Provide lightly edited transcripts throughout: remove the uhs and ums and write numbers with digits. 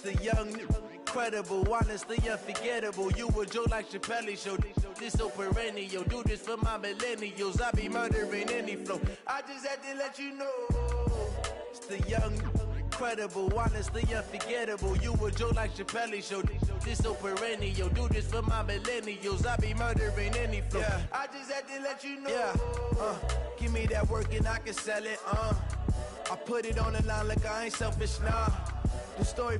The young, incredible, honestly unforgettable. You a joke like Chappelle Show. This so perennial. Do this for my millennials. I be murdering any flow. I just had to let you know. It's the young, incredible, honestly unforgettable. You a joke like Chappelle Show. This so perennial. Do this for my millennials. I be murdering any flow. Yeah. I just had to let you know. Yeah. Give me that work and I can sell it. I put it on the line like I ain't selfish, nah. The story.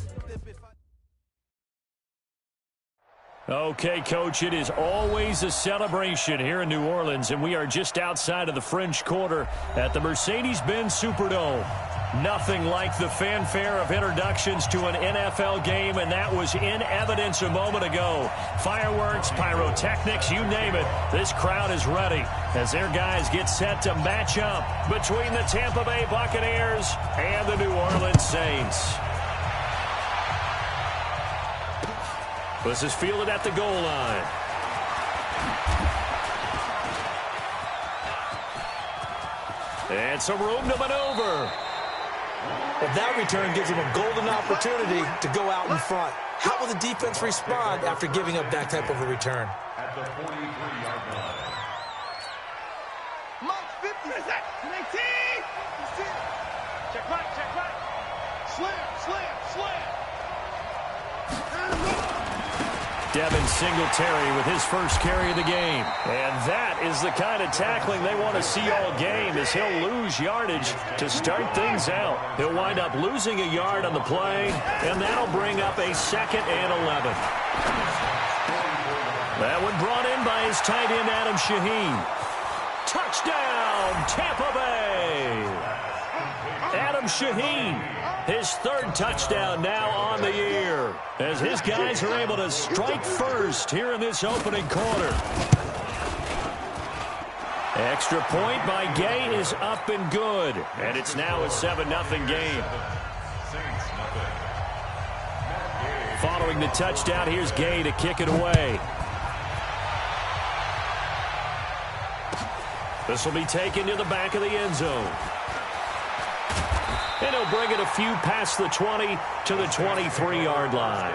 Okay, Coach, it is always a celebration here in New Orleans, and we are just outside of the French Quarter at the Mercedes-Benz Superdome. Nothing like the fanfare of introductions to an NFL game, and that was in evidence a moment ago. Fireworks, pyrotechnics, you name it. This crowd is ready as their guys get set to match up between the Tampa Bay Buccaneers and the New Orleans Saints. This is fielded at the goal line. And some room to maneuver. But that return gives them a golden opportunity to go out in front. How will the defense respond after giving up that type of a return? At the 43-yard line. Mark 50. What is that? 19. Check right, check right. Slam, slam, slam. Devin Singletary with his first carry of the game. And that is the kind of tackling they want to see all game, as he'll lose yardage to start things out. He'll wind up losing a yard on the play, and that'll bring up a 2nd and 11. That one brought in by his tight end, Adam Shaheen. Touchdown, Tampa Bay! Adam Shaheen, his 3rd touchdown now on the year, as his guys are able to strike first here in this opening quarter. Extra point by Gay is up and good, and it's now a 7-0 game. Following the touchdown, here's Gay to kick it away. This will be taken to the back of the end zone. And he'll bring it a few past the 20 to the 23-yard line.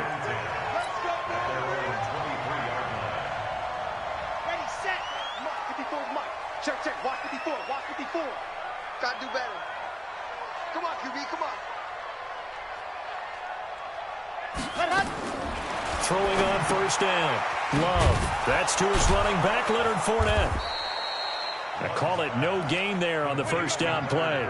Ready, set. Mark 54, Mike. Check, check. Watch 54, watch 54. Gotta do better. Come on, QB, come on. Throwing on first down. Love. That's to his running back, Leonard Fournette. I call it no gain there on the first down play.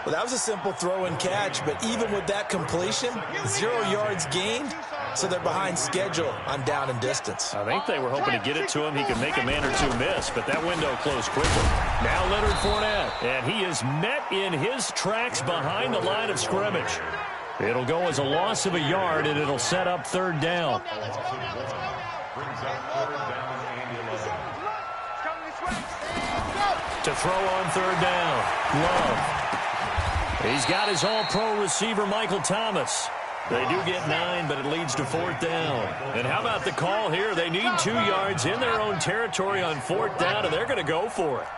Well, that was a simple throw and catch, but even with that completion, 0 yards gained, so they're behind schedule on down and distance. I think they were hoping to get it to him. He could make a man or two miss, but that window closed quickly. Now Leonard Fournette, and he is met in his tracks behind the line of scrimmage. It'll go as a loss of a yard, and it'll set up 3rd down. Brings up 3rd down and 11. To throw on 3rd down. Love. He's got his all-pro receiver, Michael Thomas. They do get 9, but it leads to 4th down. And how about the call here? They need 2 yards in their own territory on 4th down, and they're going to go for it.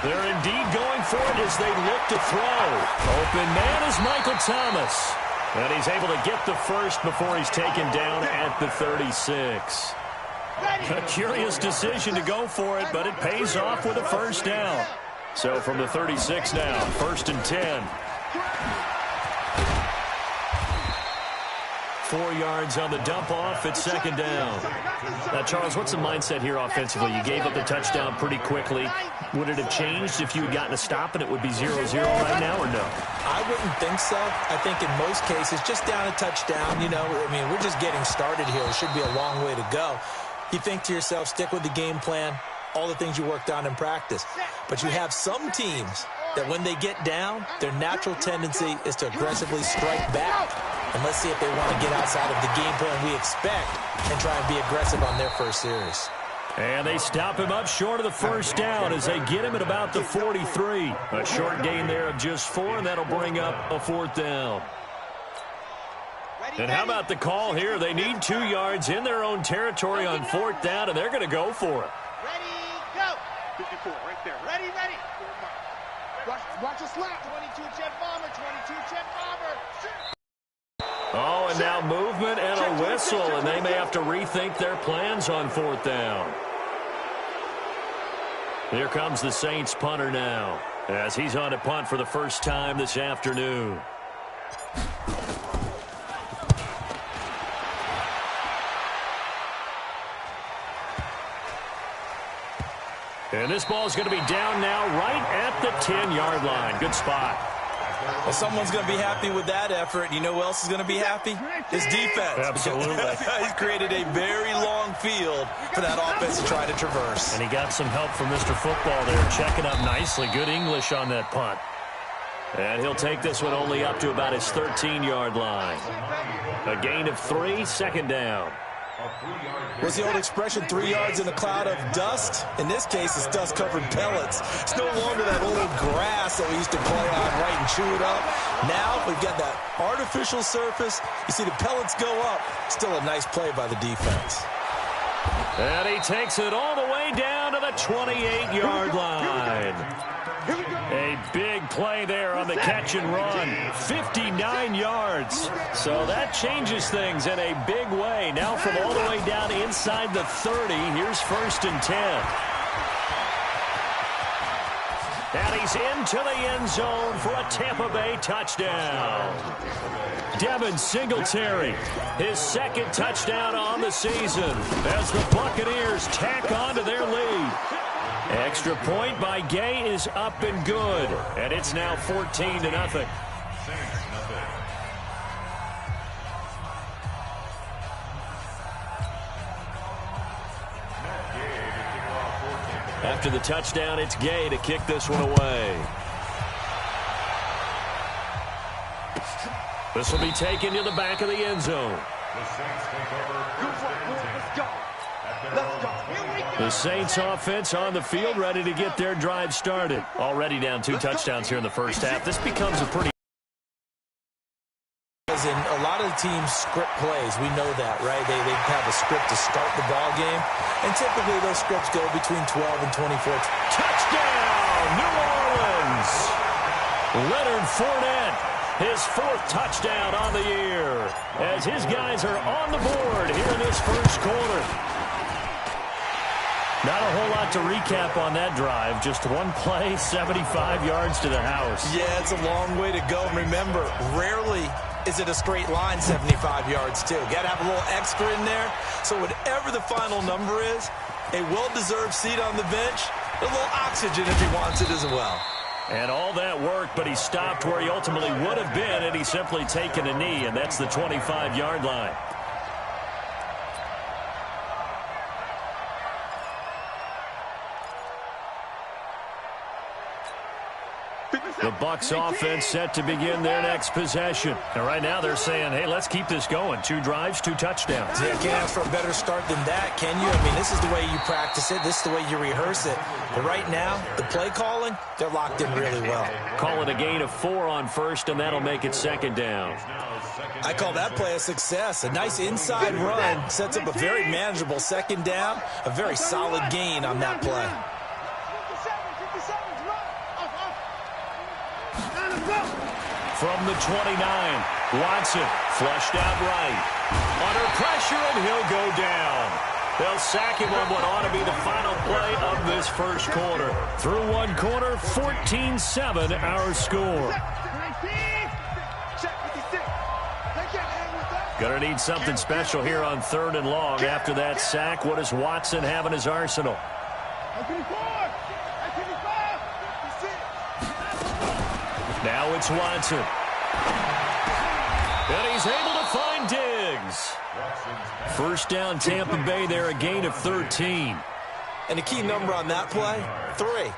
They're indeed going for it as they look to throw. Open man is Michael Thomas. And he's able to get the first before he's taken down at the 36. A curious decision to go for it, but it pays off with a first down. So from the 36 now, 1st and 10. 4 yards on the dump off at 2nd down. Now, Charles, what's the mindset here offensively? You gave up the touchdown pretty quickly. Would it have changed if you had gotten a stop and it would be 0-0 right now, or no? I wouldn't think so. I think in most cases, just down a touchdown, you know, I mean, we're just getting started here. It should be a long way to go. You think to yourself, stick with the game plan, all the things you worked on in practice. But you have some teams that when they get down, their natural tendency is to aggressively strike back. And let's see if they want to get outside of the game plan we expect and try and be aggressive on their first series. And they stop him up short of the first down as they get him at about the 43. A short gain there of just 4, and that'll bring up a 4th down. And how about the call here? They need 2 yards in their own territory on 4th down, and they're going to go for it. Ready, go. 54, right there. Ready, ready. Watch your slap. 22 jet bomber, 22 jet bomber. Oh, and now movement and a whistle, and they may have to rethink their plans on 4th down. Here comes the Saints punter now, as he's on to punt for the first time this afternoon. And this ball is going to be down now right at the 10-yard line. Good spot. Well, someone's going to be happy with that effort. You know who else is going to be happy? His defense. Absolutely. He's created a very long field for that offense to try to traverse. And he got some help from Mr. Football there, checking up nicely. Good English on that punt. And he'll take this one only up to about his 13-yard line. A gain of 3, 2nd down. What's the old expression, 3 yards in a cloud of dust? In this case, it's dust-covered pellets. It's no longer that old grass that we used to play on, right, and chew it up. Now we've got that artificial surface. You see the pellets go up. Still a nice play by the defense. And he takes it all the way down to the 28-yard line. A big play there on the catch and run. 59 yards. So that changes things in a big way. Now from all the way down inside the 30, here's 1st and 10. And he's into the end zone for a Tampa Bay touchdown. Devin Singletary, his 2nd touchdown on the season as the Buccaneers tack on to their lead. Extra point by Gay is up and good, and it's now 14-0. After the touchdown, it's Gay to kick this one away. This will be taken to the back of the end zone. The Saints offense on the field, ready to get their drive started. Already down 2 touchdowns here in the first half. This becomes a pretty... In a lot of the teams script plays, we know that, right? They have a script to start the ball game, and typically those scripts go between 12 and 24. Touchdown, New Orleans! Leonard Fournette, his 4th touchdown on the year, as his guys are on the board here in this first quarter. Not a whole lot to recap on that drive. Just one play, 75 yards to the house. Yeah, it's a long way to go. Remember, rarely is it a straight line 75 yards, too. Got to have a little extra in there. So whatever the final number is, a well-deserved seat on the bench, a little oxygen if he wants it as well. And all that work, but he stopped where he ultimately would have been, and he's simply taken a knee, and that's the 25-yard line. The Bucs offense set to begin their next possession. And right now they're saying, hey, let's keep this going. 2 drives, 2 touchdowns. Yeah, can't ask for a better start than that, can you? I mean, this is the way you practice it. This is the way you rehearse it. But right now, the play calling, they're locked in really well. Call it a gain of 4 on 1st, and that'll make it 2nd down. I call that play a success. A nice inside run sets up a very manageable 2nd down. A very solid gain on that play. From the 29, Watson flushed out right. Under pressure, and he'll go down. They'll sack him on what ought to be the final play of this first quarter. Through one quarter, 14-7 our score. Gonna need something special here on 3rd and long. After that sack, what does Watson have in his arsenal? Now it's Watson. And he's able to find Diggs. First down, Tampa Bay there, a gain of 13. And the key number on that play, 3.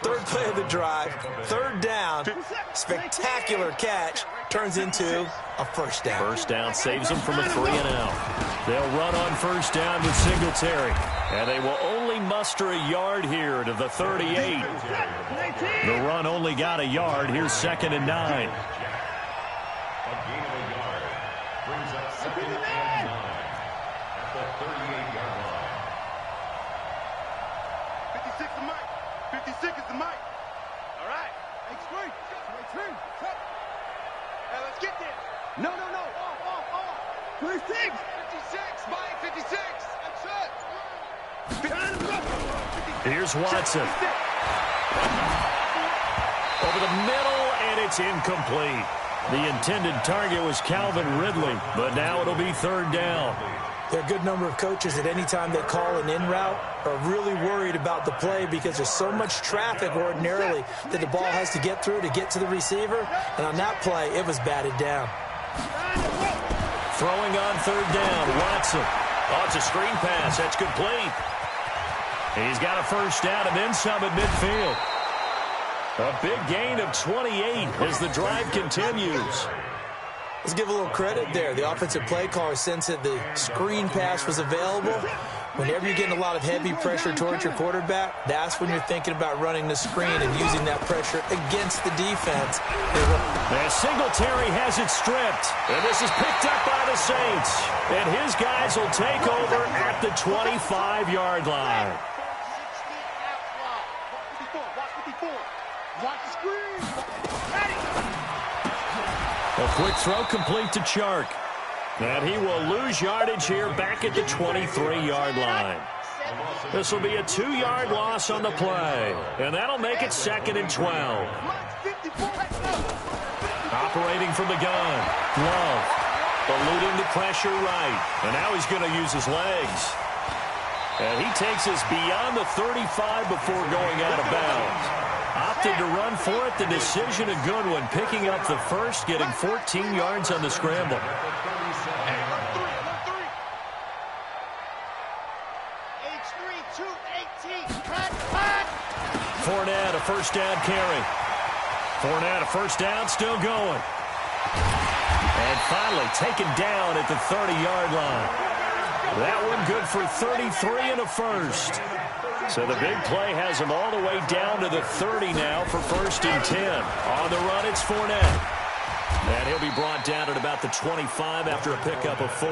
3rd play of the drive, 3rd down, spectacular catch, turns into a first down. First down saves them from a 3-and-out. They'll run on first down with Singletary. And they will only muster a yard here to the 38. The run only got a yard. Here's 2nd and 9. A gain of a yard brings up 2nd and 9 at the 38-yard line. 56 is the mic. 56 is the mic. All right. Hey, let's get there. No. Off. 26. 56. Mike, 56. That's it. Here's Watson. Over the middle, and it's incomplete. The intended target was Calvin Ridley, but now it'll be third down. There are a good number of coaches at any time they call an in route are really worried about the play because there's so much traffic ordinarily that the ball has to get through to get to the receiver. And on that play, it was batted down. Throwing on third down, Watson. Oh, it's a screen pass. That's complete. He's got a first down and then some at midfield. A big gain of 28 as the drive continues. Let's give a little credit there. The offensive play caller sensed that the screen pass was available. Whenever you're getting a lot of heavy pressure towards your quarterback, that's when you're thinking about running the screen and using that pressure against the defense. As Singletary has it stripped, and this is picked up by the Saints. And his guys will take over at the 25-yard line. Watch the screen. A quick throw complete to Chark. And he will lose yardage here back at the 23-yard line. This will be a 2-yard loss on the play. And that'll make it 2nd and 12. Operating from the gun. Love. Eluding the pressure right. And now he's going to use his legs. And he takes us beyond the 35 before going out of bounds. Opted to run for it. The decision a good one. Picking up the first, getting 14 yards on the scramble. Fournette, a first down carry. Fournette, a first down, still going. And finally taken down at the 30-yard line. That one good for 33 and a first. So the big play has him all the way down to the 30 now for 1st and 10. On the run, it's Fournette. And he'll be brought down at about the 25 after a pickup of 4.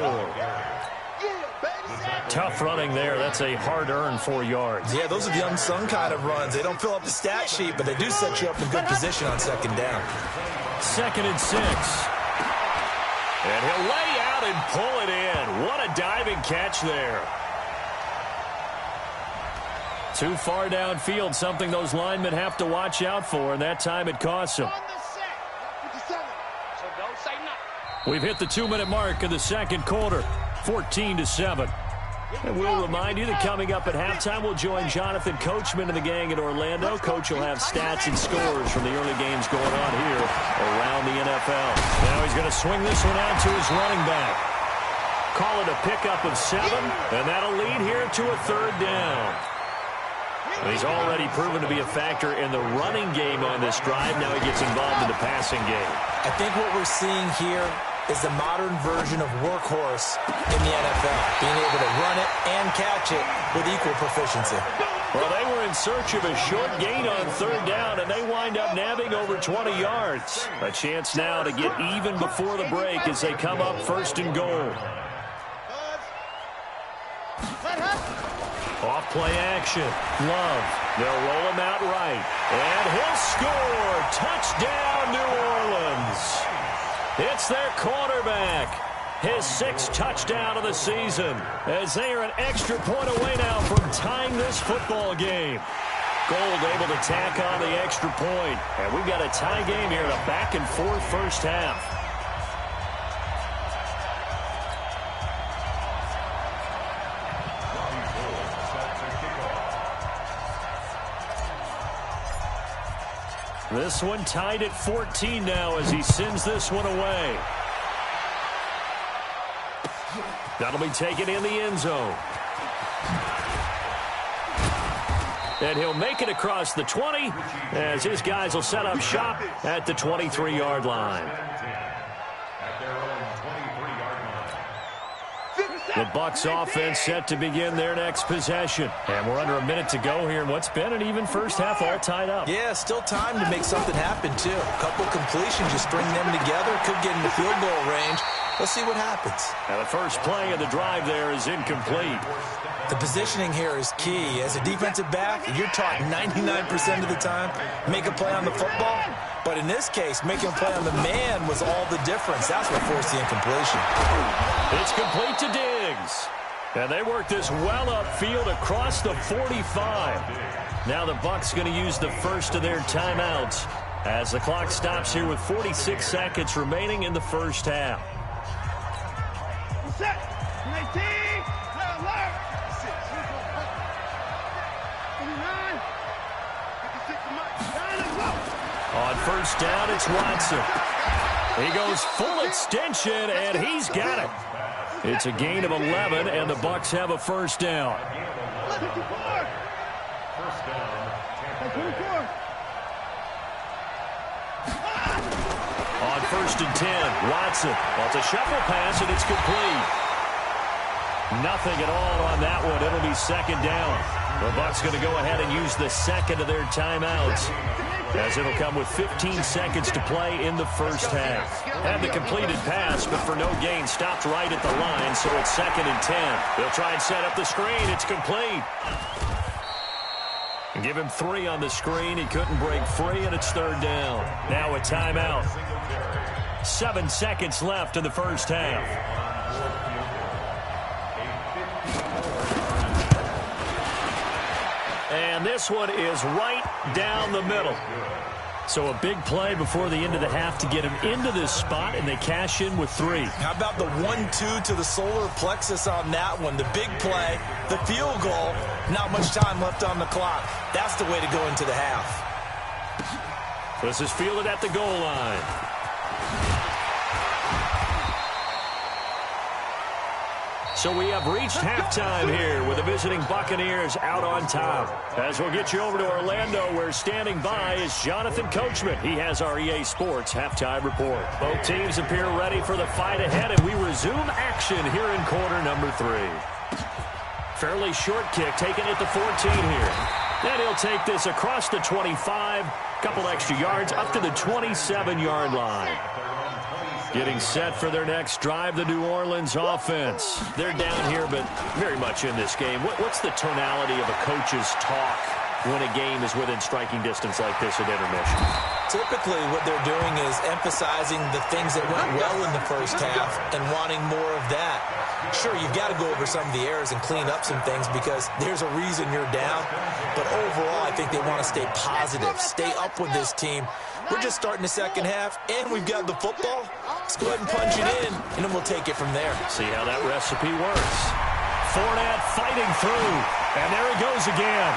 Tough running there. That's a hard-earned 4 yards. Yeah, those are the unsung kind of runs. They don't fill up the stat sheet, but they do set you up in good position on 2nd down. 2nd and 6. And he'll lay out and pull it in. What a diving catch there. Too far downfield, something those linemen have to watch out for, and that time it costs them. We've hit the 2-minute mark of the 2nd quarter, 14-7. And we'll remind you that coming up at halftime, we'll join Jonathan Coachman and the gang in Orlando. Coach will have stats and scores from the early games going on here around the NFL. Now he's going to swing this one out to his running back. Call it a pickup of 7, and that'll lead here to a 3rd down. He's already proven to be a factor in the running game on this drive. Now he gets involved in the passing game. I think what we're seeing here is the modern version of workhorse in the NFL, being able to run it and catch it with equal proficiency. Well, they were in search of a short gain on 3rd down, and they wind up nabbing over 20 yards. A chance now to get even before the break as they come up 1st and goal. Off play action. Love. They'll roll him out right. And he'll score. Touchdown, New Orleans. It's their quarterback. His 6th touchdown of the season. As they are an extra point away now from tying this football game. Gold able to tack on the extra point. And we've got a tie game here in a back-and-forth first half. This one tied at 14 now as he sends this one away. That'll be taken in the end zone. And he'll make it across the 20 as his guys will set up shop at the 23-yard line. The Bucs offense set to begin their next possession. And we're under a minute to go here in what's been an even first half, all tied up. Yeah, still time to make something happen, too. A couple completions, you string them together, could get into field goal range. Let's see what happens. And the first play of the drive there is incomplete. The positioning here is key. As a defensive back, you're taught 99% of the time, make a play on the football. But in this case, making a play on the man was all the difference. That's what forced the incompletion. It's complete to Diggs. And they work this well upfield across the 45. Now the Bucs going to use the first of their timeouts as the clock stops here with 46 seconds remaining in the first half. Set. 19. Alert. 29. 56. On first down, it's Watson. He goes full extension, and he's got it. It's a gain of 11, and the Bucs have a first down. First down, Tampa Bay. On first and 10, Watson. Well, it's a shuffle pass, and it's complete. Nothing at all on that one. It'll be second down. The Bucs going to go ahead and use the second of their timeouts, as it'll come with 15 seconds to play in the first half. Had the completed pass, but for no gain, stopped right at the line, so it's second and 10. They'll try and set up the screen. It's complete. Give him 3 on the screen. He couldn't break free, and it's third down. Now a timeout. 7 seconds left in the first half. And this one is right down the middle. So a big play before the end of the half to get him into this spot, and they cash in with 3. How about the 1-2 to the solar plexus on that one? The big play, the field goal, not much time left on the clock. That's the way to go into the half. This is fielded at the goal line. So we have reached halftime here with the visiting Buccaneers out on top. As we'll get you over to Orlando, where standing by is Jonathan Coachman. He has our EA Sports halftime report. Both teams appear ready for the fight ahead, and we resume action here in quarter number 3. Fairly short kick taken at the 14 here. Then he'll take this across the 25, couple extra yards up to the 27-yard line. Getting set for their next drive, the New Orleans offense. They're down here, but very much in this game. What's the tonality of a coach's talk when a game is within striking distance like this at intermission? Typically, what they're doing is emphasizing the things that went well in the first half and wanting more of that. Sure, you've got to go over some of the errors and clean up some things because there's a reason you're down. But overall, I think they want to stay positive, stay up with this team. We're just starting the second half, and we've got the football. Let's go ahead and punch it in, and then we'll take it from there. See how that recipe works. Fournette fighting through, and there he goes again.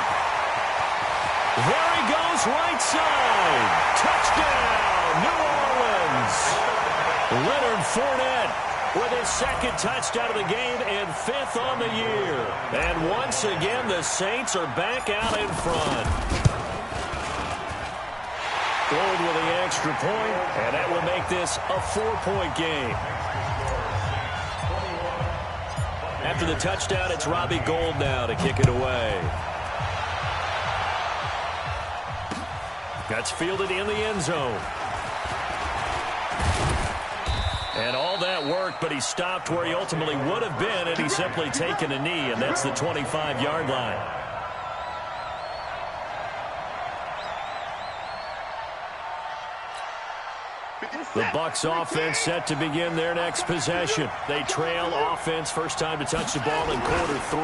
There he goes right side. Touchdown, New Orleans. Leonard Fournette with his second touchdown of the game and 5th on the year. And once again, the Saints are back out in front. Gold with the extra point, and that will make this a 4-point game. After the touchdown, it's Robbie Gould now to kick it away. That's fielded in the end zone. And all that work, but he stopped where he ultimately would have been had he simply taken a knee, and that's the 25-yard line. The Bucs offense set to begin their next possession. They trail offense, first time to touch the ball in quarter 3,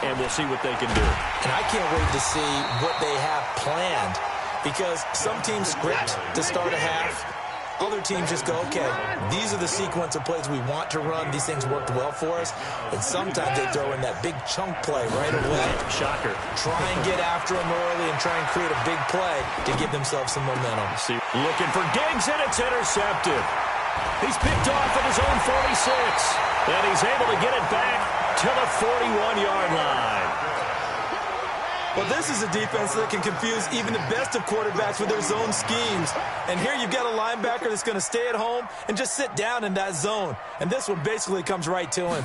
and we'll see what they can do. And I can't wait to see what they have planned, because some teams script to start a half. Other teams just go, okay, these are the sequence of plays we want to run. These things worked well for us. And sometimes they throw in that big chunk play right away. Shocker. Try and get after them early and try and create a big play to give themselves some momentum. See, looking for Diggs, and it's intercepted. He's picked off at his own 46. And he's able to get it back to the 41-yard line. Well, this is a defense that can confuse even the best of quarterbacks with their zone schemes. And here you've got a linebacker that's going to stay at home and just sit down in that zone. And this one basically comes right to him.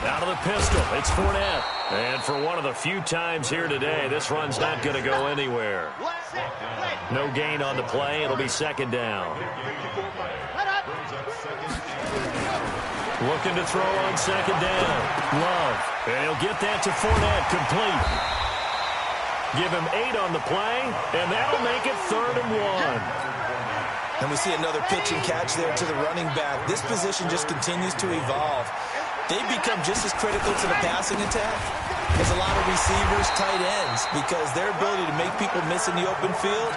Out of the pistol, it's Fournette. And for one of the few times here today, this run's not going to go anywhere. No gain on the play. It'll be second down. Looking to throw on second down. Love. And he'll get that to Fournette, complete. Give him 8 on the play, and that'll make it 3rd and 1. And we see another pitch and catch there to the running back. This position just continues to evolve. They've become just as critical to the passing attack as a lot of receivers, tight ends, because their ability to make people miss in the open field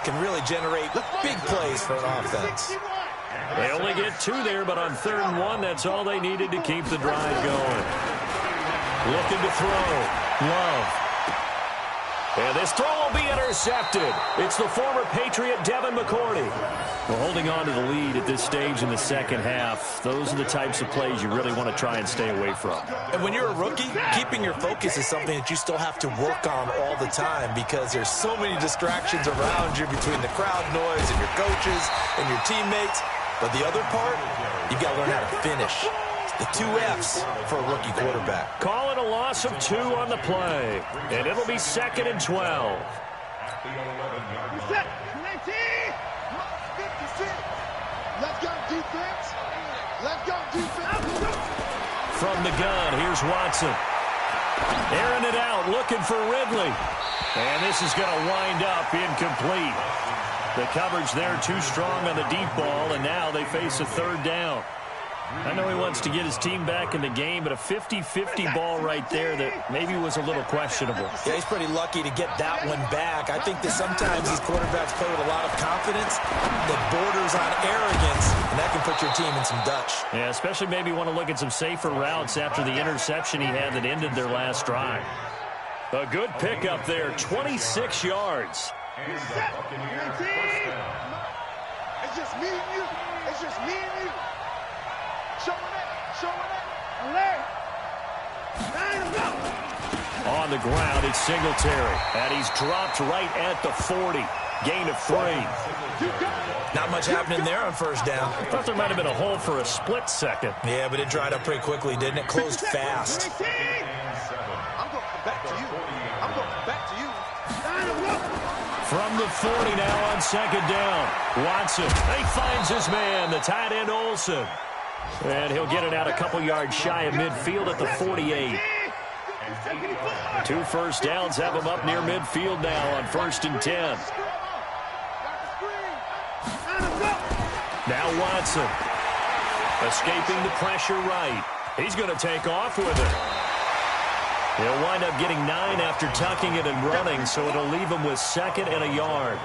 can really generate big plays for an offense. They only get 2 there, but on 3rd and 1, that's all they needed to keep the drive going. Looking to throw. Love. And this throw will be intercepted. It's the former Patriot Devin McCourty. We're holding on to the lead at this stage in the second half. Those are the types of plays you really want to try and stay away from. And when you're a rookie, keeping your focus is something that you still have to work on all the time because there's so many distractions around you between the crowd noise and your coaches and your teammates. But the other part, you've got to learn how to finish. The 2 F's for a rookie quarterback. Calling a loss of 2 on the play. And it'll be 2nd and 12. Set. 19. 56. Let's go, defense. Let's go, defense. From the gun, here's Watson. Airing it out, looking for Ridley. And this is going to wind up incomplete. The coverage there too strong on the deep ball, and now they face a 3rd down. I know he wants to get his team back in the game, but a 50-50 ball right there that maybe was a little questionable. Yeah, he's pretty lucky to get that one back. I think that sometimes these quarterbacks play with a lot of confidence that borders on arrogance, and that can put your team in some Dutch. Yeah, especially maybe want to look at some safer routes after the interception he had that ended their last drive. A good pickup there, 26 yards. It's just me and you. It's just me and you. Showing it. Alert. On the ground, it's Singletary. And he's dropped right at the 40. Gain of 3. Not much happening there on 1st down. I thought there might have been a hole for a split second. Yeah, but it dried up pretty quickly, didn't it? Closed fast. I'm going to come back to you. I'm going to come back to you. From the 40 now on 2nd down. Watson, he finds his man, the tight end Olsen. And he'll get it out a couple yards shy of midfield at the 48. 2 first downs have him up near midfield now on 1st and 10. Now Watson. Escaping the pressure right. He's going to take off with it. He'll wind up getting 9 after tucking it and running, so it'll leave him with 2nd and a yard.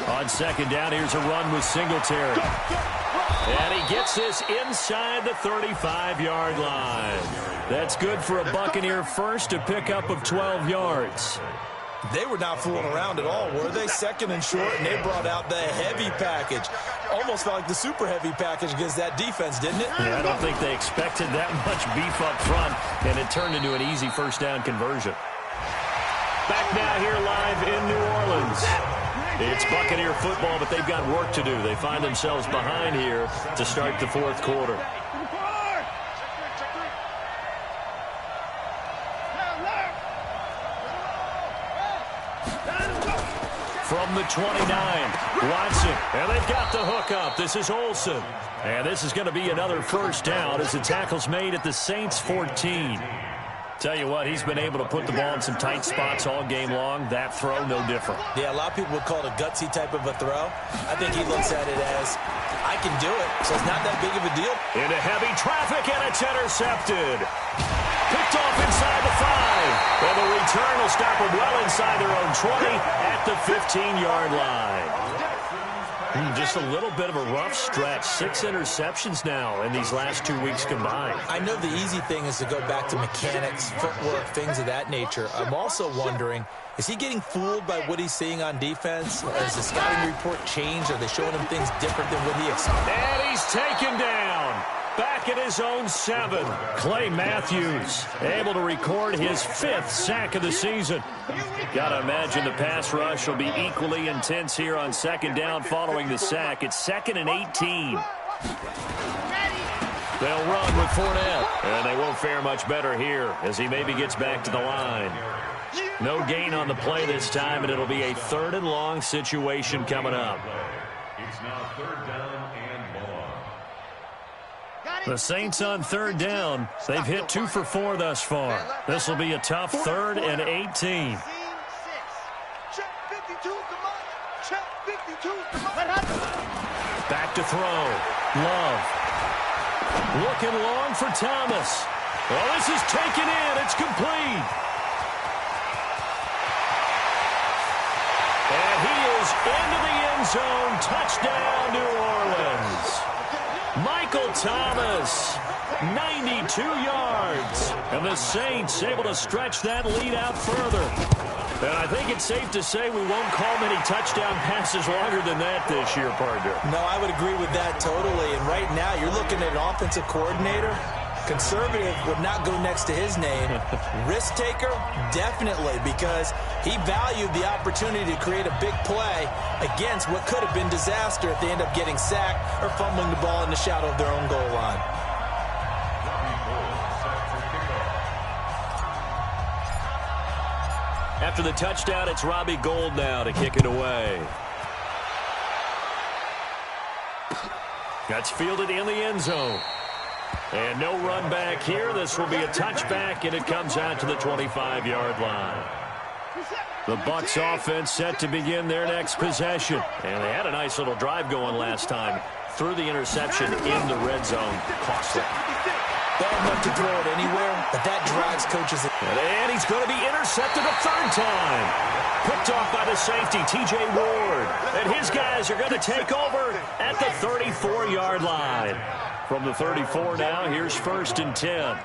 On 2nd down, here's a run with Singletary. And he gets this inside the 35-yard line. That's good for a Buccaneer first, a pickup of 12 yards. They were not fooling around at all, were they? 2nd and short, and they brought out the heavy package. Almost felt like the super heavy package against that defense, didn't it? Yeah, I don't think they expected that much beef up front, and it turned into an easy 1st down conversion. Back now here live in New Orleans. It's Buccaneer football, but they've got work to do. They find themselves behind here to start the 4th quarter. From the 29, Watson, and they've got the hook up. This is Olsen, and this is going to be another 1st down as the tackle's made at the Saints 14. Tell you what, he's been able to put the ball in some tight spots all game long. That throw, no different. Yeah, a lot of people would call it a gutsy type of a throw. I think he looks at it as, I can do it, so it's not that big of a deal. Into heavy traffic, and it's intercepted. Picked off inside the 5. And the return will stop them well inside their own 20 at the 15-yard line. Just a little bit of a rough stretch. 6 interceptions now in these last 2 weeks combined. I know the easy thing is to go back to mechanics, footwork, things of that nature. I'm also wondering, is he getting fooled by what he's seeing on defense? Has the scouting report changed? Are they showing him things different than what he expected? And he's taken down. Back at his own 7. Clay Matthews able to record his 5th sack of the season. Got to imagine the pass rush will be equally intense here on 2nd down following the sack. It's 2nd and 18. They'll run with Fournette. And they won't fare much better here as he maybe gets back to the line. No gain on the play this time, and it'll be a 3rd and long situation coming up. It's now 3rd down and long. The Saints on 3rd down. They've hit 2 for 4 thus far. This will be a tough 3rd and 18. Back to throw. Love. Looking long for Thomas. Well, this is taken in. It's complete. And he is into the end zone. Touchdown, New Orleans. Michael Thomas, 92 yards. And the Saints able to stretch that lead out further. And I think it's safe to say we won't call many touchdown passes longer than that this year, partner. No, I would agree with that totally. And right now, you're looking at an offensive coordinator. Conservative would not go next to his name. Risk taker, definitely, because he valued the opportunity to create a big play against what could have been disaster if they end up getting sacked or fumbling the ball in the shadow of their own goal line. After the touchdown, it's Robbie Gould now to kick it away. That's fielded in the end zone. And no run back here. This will be a touchback, and it comes out to the 25-yard line. The Bucs offense set to begin their next possession. And they had a nice little drive going last time. Threw the interception in the red zone. Costly. Bad enough to throw it anywhere, but that drives coaches. And he's going to be intercepted a 3rd time. Picked off by the safety, T.J. Ward. And his guys are going to take over at the 34-yard line. From the 34 now, here's 1st and 10.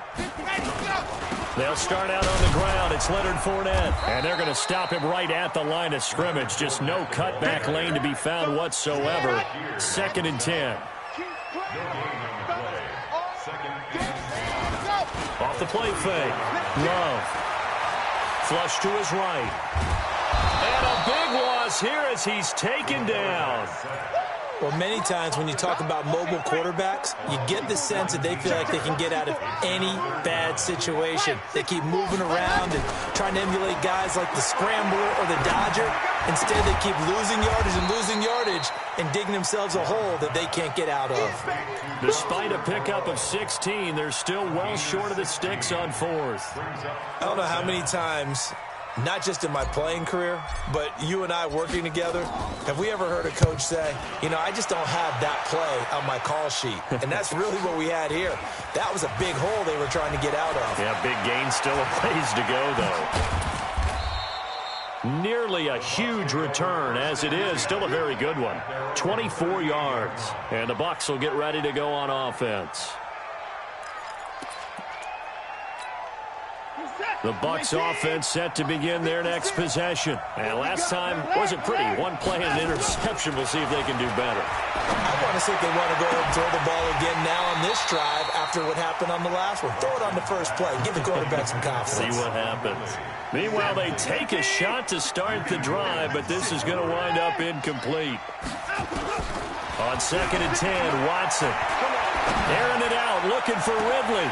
They'll start out on the ground. It's Leonard Fournette. And they're going to stop him right at the line of scrimmage. Just no cutback lane to be found whatsoever. 2nd and 10. Off the play fake. Love. Flush to his right. And a big loss here as he's taken down. Well, many times when you talk about mobile quarterbacks, you get the sense that they feel like they can get out of any bad situation. They keep moving around and trying to emulate guys like the Scrambler or the Dodger. Instead, they keep losing yardage and digging themselves a hole that they can't get out of. Despite a pickup of 16, they're still well short of the sticks on 4th. I don't know how many times, not just in my playing career, but you and I working together, have we ever heard a coach say, you know, I just don't have that play on my call sheet. And that's really what we had here. That was a big hole they were trying to get out of. Yeah, big gain, still a ways to go, though. Nearly a huge return, as it is. Still a very good one. 24 yards. And the Bucs will get ready to go on offense. The Bucs offense set to begin their next possession. And last time wasn't pretty. One play and an interception. We'll see if they can do better. I want to see if they want to go ahead and throw the ball again now on this drive after what happened on the last one. Throw it on the first play. Give the quarterback some confidence. See what happens. Meanwhile, they take a shot to start the drive, but this is going to wind up incomplete. On 2nd and 10, Watson. Airing it out, looking for Ridley.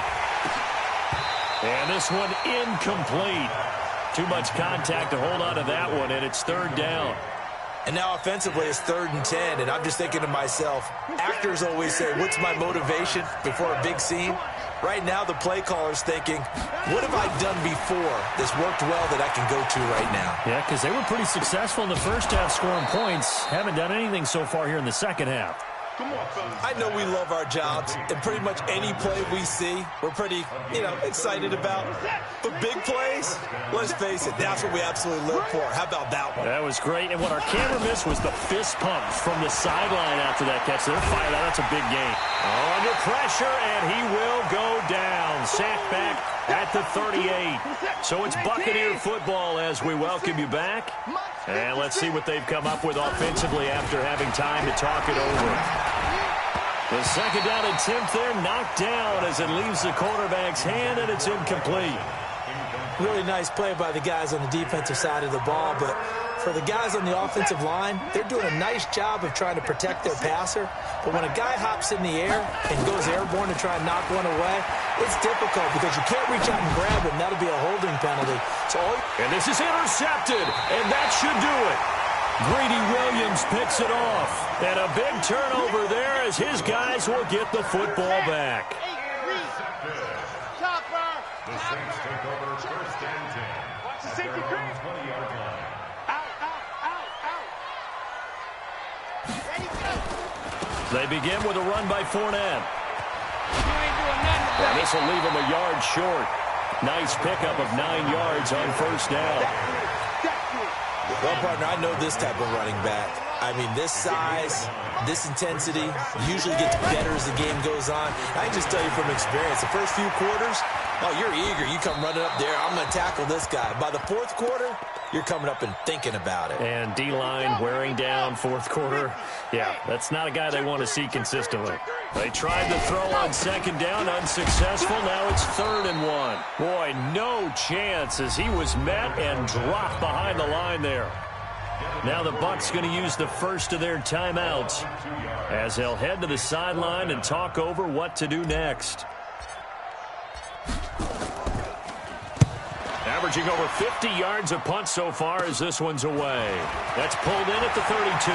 And this one incomplete. Too much contact to hold on to that one, and it's 3rd down. And now offensively it's 3rd and 10, and I'm just thinking to myself, actors always say, what's my motivation before a big scene? Right now the play caller's thinking, what have I done before this worked well that I can go to right now? Yeah, because they were pretty successful in the first half scoring points. Haven't done anything so far here in the second half. I know we love our jobs, and pretty much any play we see, we're pretty, excited about. But big plays, let's face it, that's what we absolutely live for. How about that one? That was great, and what our camera missed was the fist pump from the sideline after that catch. They're fired out. That's a big gain. Under pressure, and he will go down. Sacked back at the 38. So it's Buccaneer football as we welcome you back. And let's see what they've come up with offensively after having time to talk it over. The 2nd down attempt there knocked down as it leaves the quarterback's hand, and it's incomplete. Really nice play by the guys on the defensive side of the ball, but for the guys on the offensive line, they're doing a nice job of trying to protect their passer. But when a guy hops in the air and goes airborne to try and knock one away, it's difficult because you can't reach out and grab him. That'll be a holding penalty. And this is intercepted, and that should do it. Greedy Williams picks it off. And a big turnover there as his guys will get the football back. The Saints take over first and 10. Watch the safety creep. 20-yard line. Out. Ready, go. They begin with a run by Fournette. And this will leave him a yard short. Nice pickup of 9 yards on first down. Well, partner, I know this type of running back. I mean, this size, this intensity usually gets better as the game goes on. I can just tell you from experience, the first few quarters, oh, you're eager. You come running up there, I'm going to tackle this guy. By the fourth quarter, you're coming up and thinking about it. And D-line wearing down fourth quarter. Yeah, that's not a guy they want to see consistently. They tried to throw on second down, unsuccessful. Now it's 3rd and 1. Boy, no chance as he was met and dropped behind the line there. Now the Bucs going to use the first of their timeouts as they'll head to the sideline and talk over what to do next. Averaging over 50 yards a punt so far as this one's away. That's pulled in at the 32.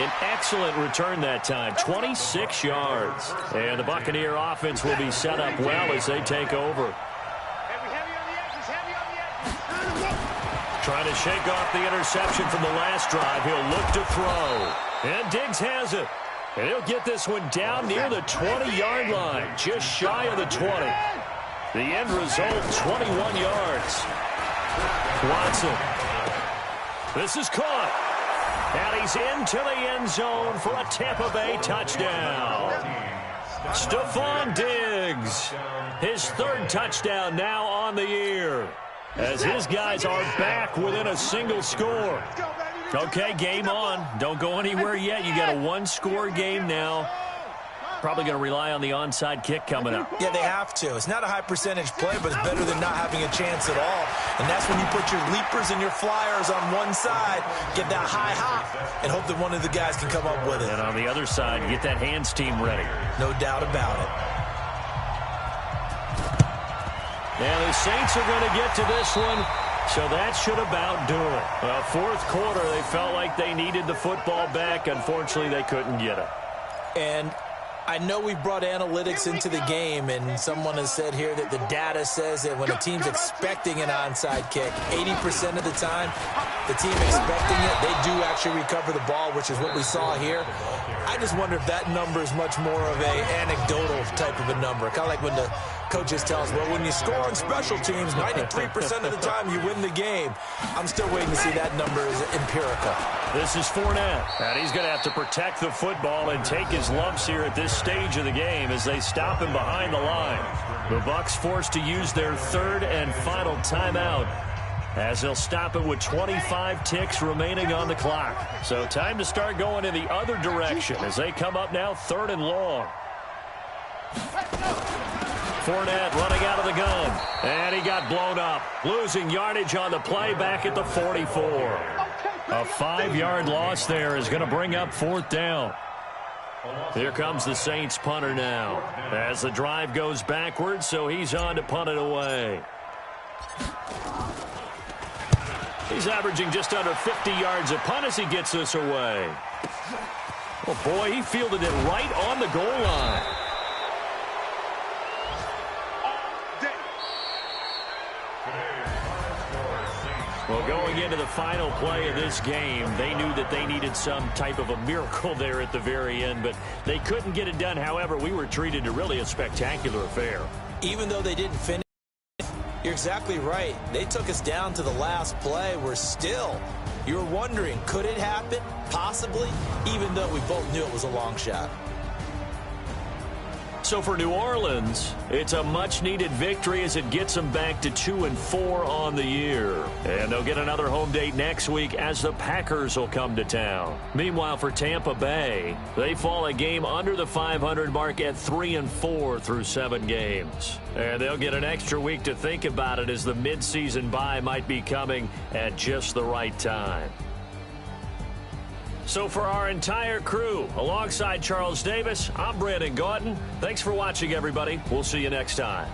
An excellent return that time, 26 yards. And the Buccaneer offense will be set up well as they take over. Trying to shake off the interception from the last drive. He'll look to throw. And Diggs has it. And he'll get this one down near the 20-yard line, just shy of the 20. The end result, 21 yards. Watson. This is caught. And he's into the end zone for a Tampa Bay touchdown. Stephon Diggs, his 3rd touchdown now on the year, as his guys are back within a single score. Okay, game on. Don't go anywhere yet. You got a 1-score game now. Probably going to rely on the onside kick coming up. Yeah, they have to. It's not a high percentage play, but it's better than not having a chance at all. And that's when you put your leapers and your flyers on one side, get that high hop, and hope that one of the guys can come up with it. And on the other side, you get that hands team ready. No doubt about it. And the Saints are going to get to this one, so that should about do it. Well, fourth quarter, they felt like they needed the football back. Unfortunately, they couldn't get it. And I know we brought analytics into the game, and someone has said here that the data says that when a team's expecting an onside kick, 80% of the time, the team expecting it, they do actually recover the ball, which is what we saw here. I just wonder if that number is much more of a anecdotal type of a number. Kind of like when the coaches tell us, well, when you score on special teams, 93% of the time you win the game. I'm still waiting to see that number is empirical. This is Fournette, and he's going to have to protect the football and take his lumps here at this stage of the game as they stop him behind the line. The Bucs forced to use their 3rd and final timeout as they'll stop it with 25 ticks remaining on the clock. So time to start going in the other direction as they come up now 3rd and long. Fournette running out of the gun, and he got blown up, losing yardage on the play back at the 44. A 5-yard loss there is going to bring up 4th down. Here comes the Saints punter now as the drive goes backwards, so he's on to punt it away. He's averaging just under 50 yards a punt as he gets this away. Oh, boy, he fielded it right on the goal line. Well, going into the final play of this game, they knew that they needed some type of a miracle there at the very end, but they couldn't get it done. However, we were treated to really a spectacular affair. Even though they didn't finish, you're exactly right. They took us down to the last play. We're still, you're wondering, could it happen? Possibly, even though we both knew it was a long shot. So for New Orleans, it's a much-needed victory as it gets them back to 2-4 on the year. And they'll get another home date next week as the Packers will come to town. Meanwhile, for Tampa Bay, they fall a game under the 500 mark at 3-4 through 7 games. And they'll get an extra week to think about it as the midseason bye might be coming at just the right time. So for our entire crew, alongside Charles Davis, I'm Brandon Gautin. Thanks for watching, everybody. We'll see you next time.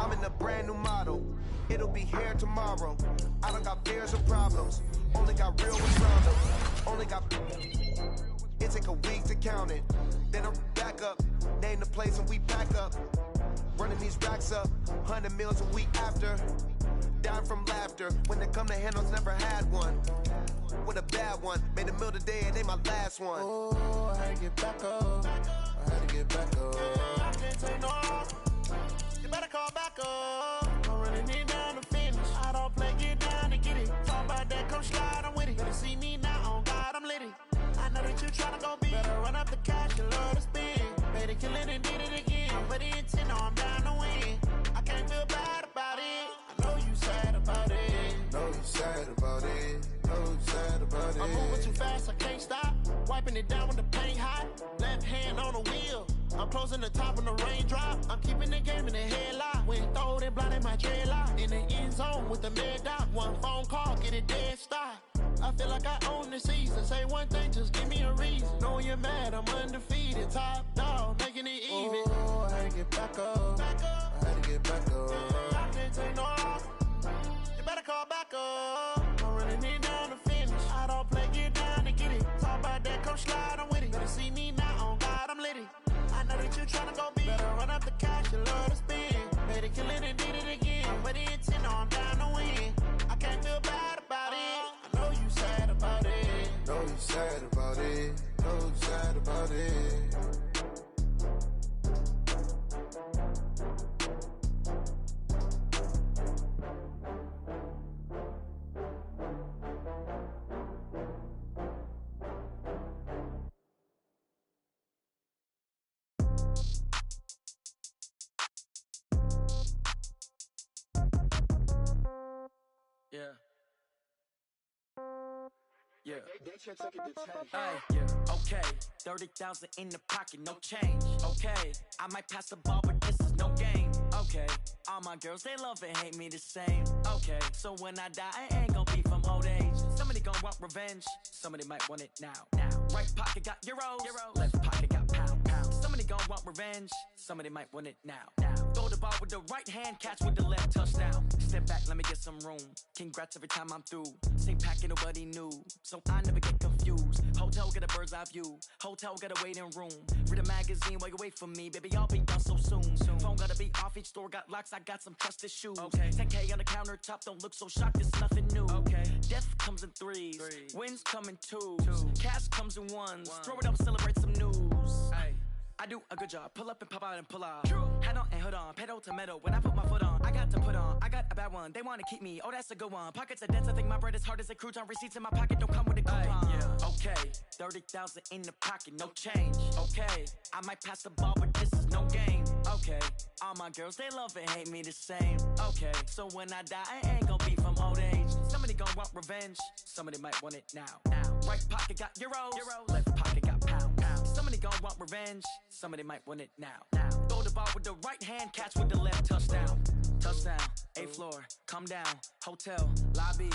I'm in a brand new model. It'll be here tomorrow. I don't got fears or problems. Only got real ones round them. Only got. It take a week to count it. Then I'm back up. Name the place and we pack up. Running these racks up. 100 meals a week after. Dying from laughter. When they come to handles, never had one. With a bad one. Made a meal today and ain't my last one. Oh, I had to get back up. I had to get back up. I can't take no. You better call back up. I'm running it down to finish. I don't play, get down to get it. Talk about that, come slide, I'm with it. Better see me now, on God, I'm litty. I know that you tryna go big. Better run up the cash, you love to spend. Made a killing and did it again. But the intent, no, I'm down to win. I can't feel bad about it. I know you sad about it. Know you sad about it. Know you sad about it. I'm moving too fast, I can't stop. Wiping it down with the paint hot. Left hand on the wheel. I'm closing the top when the raindrop. I'm keeping the game in the headlock. When throwed and blinded my dreadlock. In the end zone with the mid dot. One phone call, get it dead stop. I feel like I own the season. Say one thing, just give me a reason. Knowing you're mad, I'm undefeated. Top dog, making it even. Oh, I had to get back up. I had to get back up. I can't take no off. You better call back up. I'm running it down to finish. I don't play, get down to get it. Talk about that, come slide, I'm with it. Better see me now, on God, I'm litty. I know that you tryna go big. Better run up the cash, you love to spend. Made a killing and did it again. But the intent, no, I'm down to win. I can't feel bad about it. I know you sad about it. Know you sad about it. Know you sad about it. Yeah. Yeah. Yeah. Okay. 30,000 in the pocket, no change. Okay. I might pass the ball, but this is no game. Okay. All my girls, they love and hate me the same. Okay. So when I die, I ain't gonna be from old age. Somebody gonna want revenge. Somebody might want it now. Right pocket got euros. Left pocket got pounds. Somebody gonna want revenge. Somebody might want it now. Throw the ball with the right hand, catch with the left, touchdown. Step back, let me get some room. Congrats every time I'm through. Same packet, nobody knew, so I never get confused. Hotel get a bird's eye view. Hotel got a waiting room. Read a magazine while you wait for me, baby. I'll be done so soon. Phone gotta be off, each store got locks. I got some trusted shoes. Okay. 10K on the countertop, don't look so shocked. It's nothing new. Okay. Death comes in threes. Wins come in twos. Cash comes in ones. Throw it up, celebrate some news. Ay. I do a good job. Pull up and pop out and pull out. Head on and hood on. Pedal to metal. When I put my foot on, I got to put on. I got a bad one. They want to keep me. Oh, that's a good one. Pockets are dense. I think my bread is hard as a crouton. Receipts in my pocket don't come with a coupon. Yeah. Okay. 30,000 in the pocket. No change. Okay. I might pass the ball, but this is no game. Okay. All my girls, they love and hate me the same. Okay. So when I die, I ain't gonna be from old age. Somebody gonna want revenge. Somebody might want it now. Right Right pocket got euros, left pocket got pounds. Somebody gon' want revenge, somebody might want it now. Throw the ball with the right hand, catch with the left, touchdown. Touchdown, 8th floor, come down, hotel, lobby.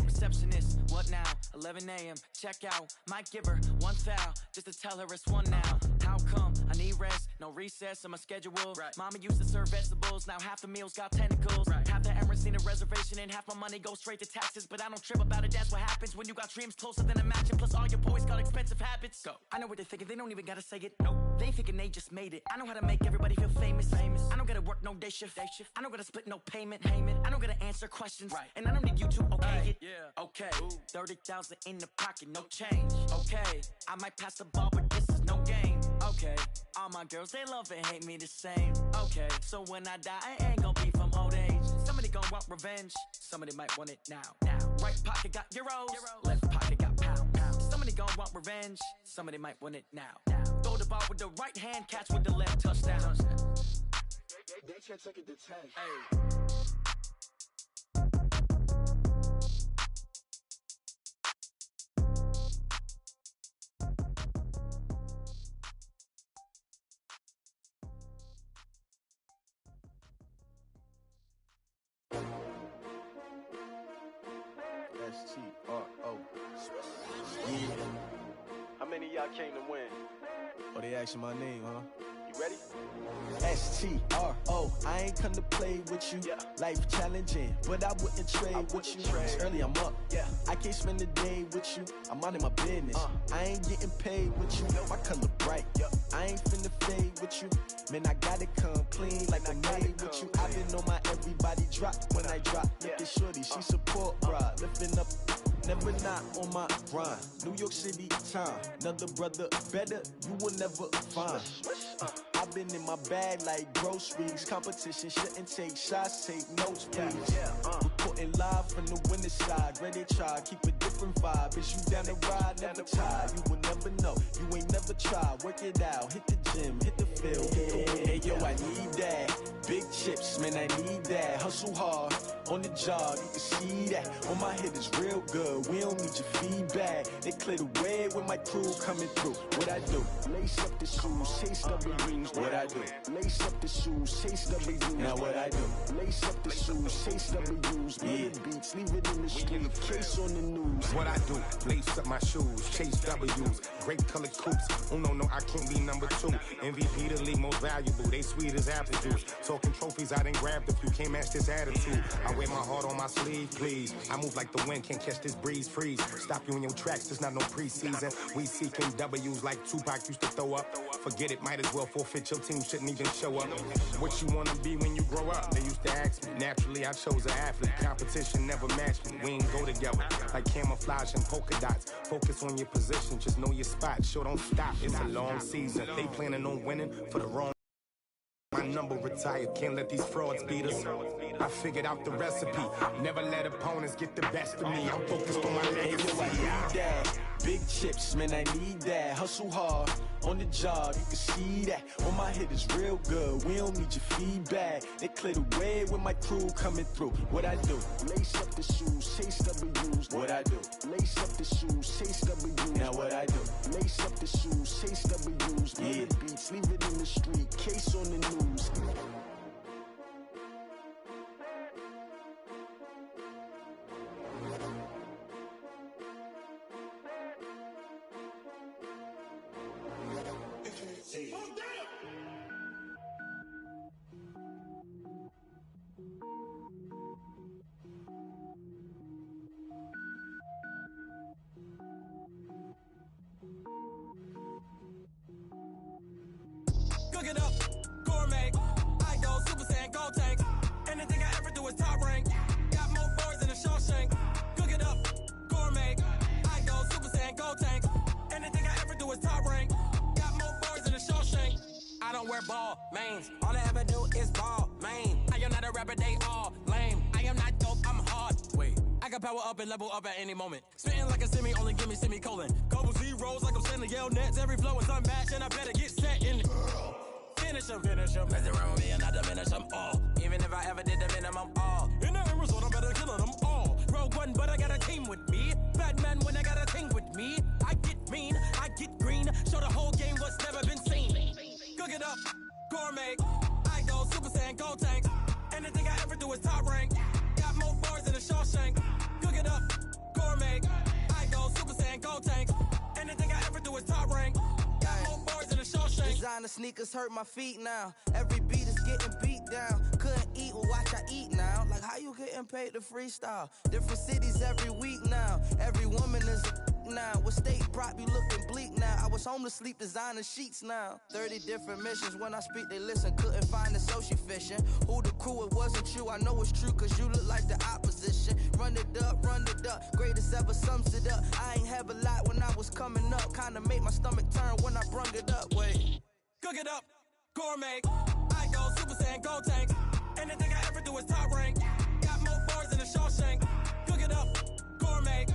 Receptionist, what now? 11 a.m., check out. Might give her one foul, just to tell her it's one now. How come? I need rest, no recess in my schedule. Right. Mama used to serve vegetables, now half the meals got tentacles. Right. Half the Emirates need a reservation and half my money goes straight to taxes. But I don't trip about it, that's what happens when you got dreams closer than a match. And plus all your boys got expensive habits. Go. I know what they're thinking, they don't even gotta say it. Nope. They ain't thinking they just made it. I know how to make everybody feel famous. I don't gotta work no day shift. I don't gotta split no payment. I don't gotta answer questions. Right. And I don't need you to okay it. Yeah. Okay. 30,000 in the pocket, no change. Okay. I might pass the ball, but this is no game. Okay. All my girls, they love and hate me the same. Okay. So when I die, I ain't gonna be from old age. Somebody gon' want revenge. Somebody might want it now. Right pocket got euros. Left pocket got pounds. Somebody gon' want revenge. Somebody might want it now. Throw the ball with the right hand, catch with the left, touchdown. They can't take it to 10. Hey. S-T-R-O. Yeah. How many of y'all came to win? Oh, they asking my name, huh? You ready? S-T-R-O. I ain't come to play with you. Yeah. Life challenging, but I wouldn't trade with you. It's early, I'm up. Yeah. I can't spend the day with you. I'm out in my business. I ain't getting paid with you. My color bright. I ain't finna fade with you. Man, I gotta come clean like I made with you. I've been on my everybody drop when I drop. Look at shorty, she support ride. Lifting up, never not on my grind. New York City time, another brother better, you will never find. I've been in my bag like groceries. Competition shouldn't take shots, take notes, please. Reporting live from the winning side. Ready to try, keep a different vibe. Is you down the ride, never tired. You will never know, you ain't never tried. Work it out, hit the gym, hit the field, hit the win. Hey yo, I need that. Big chips, man, I need that. Hustle hard, on the job, you can see that. On my head is real good, we don't need your feedback. They clear the way with my crew coming through. What I do? Lace up the shoes, chase W's. What I do? Lace up the shoes, chase W's. Now what I do? Lace up the shoes, chase W's. Murder beats, leave it in the street, case on the news. What I do? Lace up my shoes, chase W's. Great colored coops. Oh no, I can't be number 2. MVP the league most valuable. They sweet as apple juice. Talking trophies, I done grabbed a few. Can't match this attitude. I wear my heart on my sleeve, please. I move like the wind, can't catch this breeze. Freeze. Stop you in your tracks, there's not no preseason. We seeking W's like Tupac used to throw up. Forget it, might as well forfeit. Your team shouldn't even show up. What you wanna be when you grow up? They used to ask me. Naturally, I chose an athlete. Competition never matched me. We ain't go together like camouflage and polka dots. Focus on your position, just know your spot. Sure, don't stop. It's a long season. They planning on winning for the wrong. My number retired, can't let these frauds beat us. I figured out the recipe, never let opponents get the best of me. I'm focused on my legacy. I need that. Big chips, man, I need that. Hustle hard, on the job, you can see that. On my head is real good, we don't need your feedback. They clear the way with my crew coming through. What I do? Lace up the shoes, chase W's. What I do? Lace up the shoes, chase W's. Now what I do? Lace up the shoes, chase W's. Murder beats, leave it in the street, case on the news. Cook it up, gourmet. I go Super Saiyan, gold tank. Anything I ever do is top rank. Got more boys than a Shawshank. Cook it up, gourmet. I go Super Saiyan, gold tank. Anything I ever do is top rank. Got more boys than a Shawshank. I don't wear ball mains. All I ever do is ball main. I am not a rapper, they all lame. I am not dope, I'm hard. Wait, I can power up and level up at any moment. Spitting like a semi, only give me semicolon. Couple zeros like I'm sending yell nets. Every flow is unmatched and I better get set in. Finish them. Messing around with me and I diminish them all. Even if I ever did the minimum all. In the end result, I'm better killing them all. Rogue One, but I got a team with me. Batman when I up, gourmet. I go Super Saiyan, go tank. Anything I ever do is top rank. Got more bars than a Shawshank. Cook it up, gourmet. I go Super Saiyan, go tank. Anything I ever do is top rank. Got more bars than a Shawshank. Designer sneakers hurt my feet now. Every beat is getting beat down. Couldn't eat, well watch I eat now. Like how you getting paid to freestyle? Different cities every week now. Every woman is a now. With state prop, you looking bleak now. I was home to sleep, designer sheets now. 30 different missions. When I speak, they listen. Couldn't find the social fishing. Who the crew, it wasn't you. I know it's true, cause you look like the opposition. Run it up, greatest ever sums it up. I ain't have a lot when I was coming up. Kinda made my stomach turn when I brung it up. Wait. Cook it up, gourmet. I go Super Saiyan, go tank. Anything I ever do is top rank. Got more bars than a Shawshank. Cook it up, gourmet.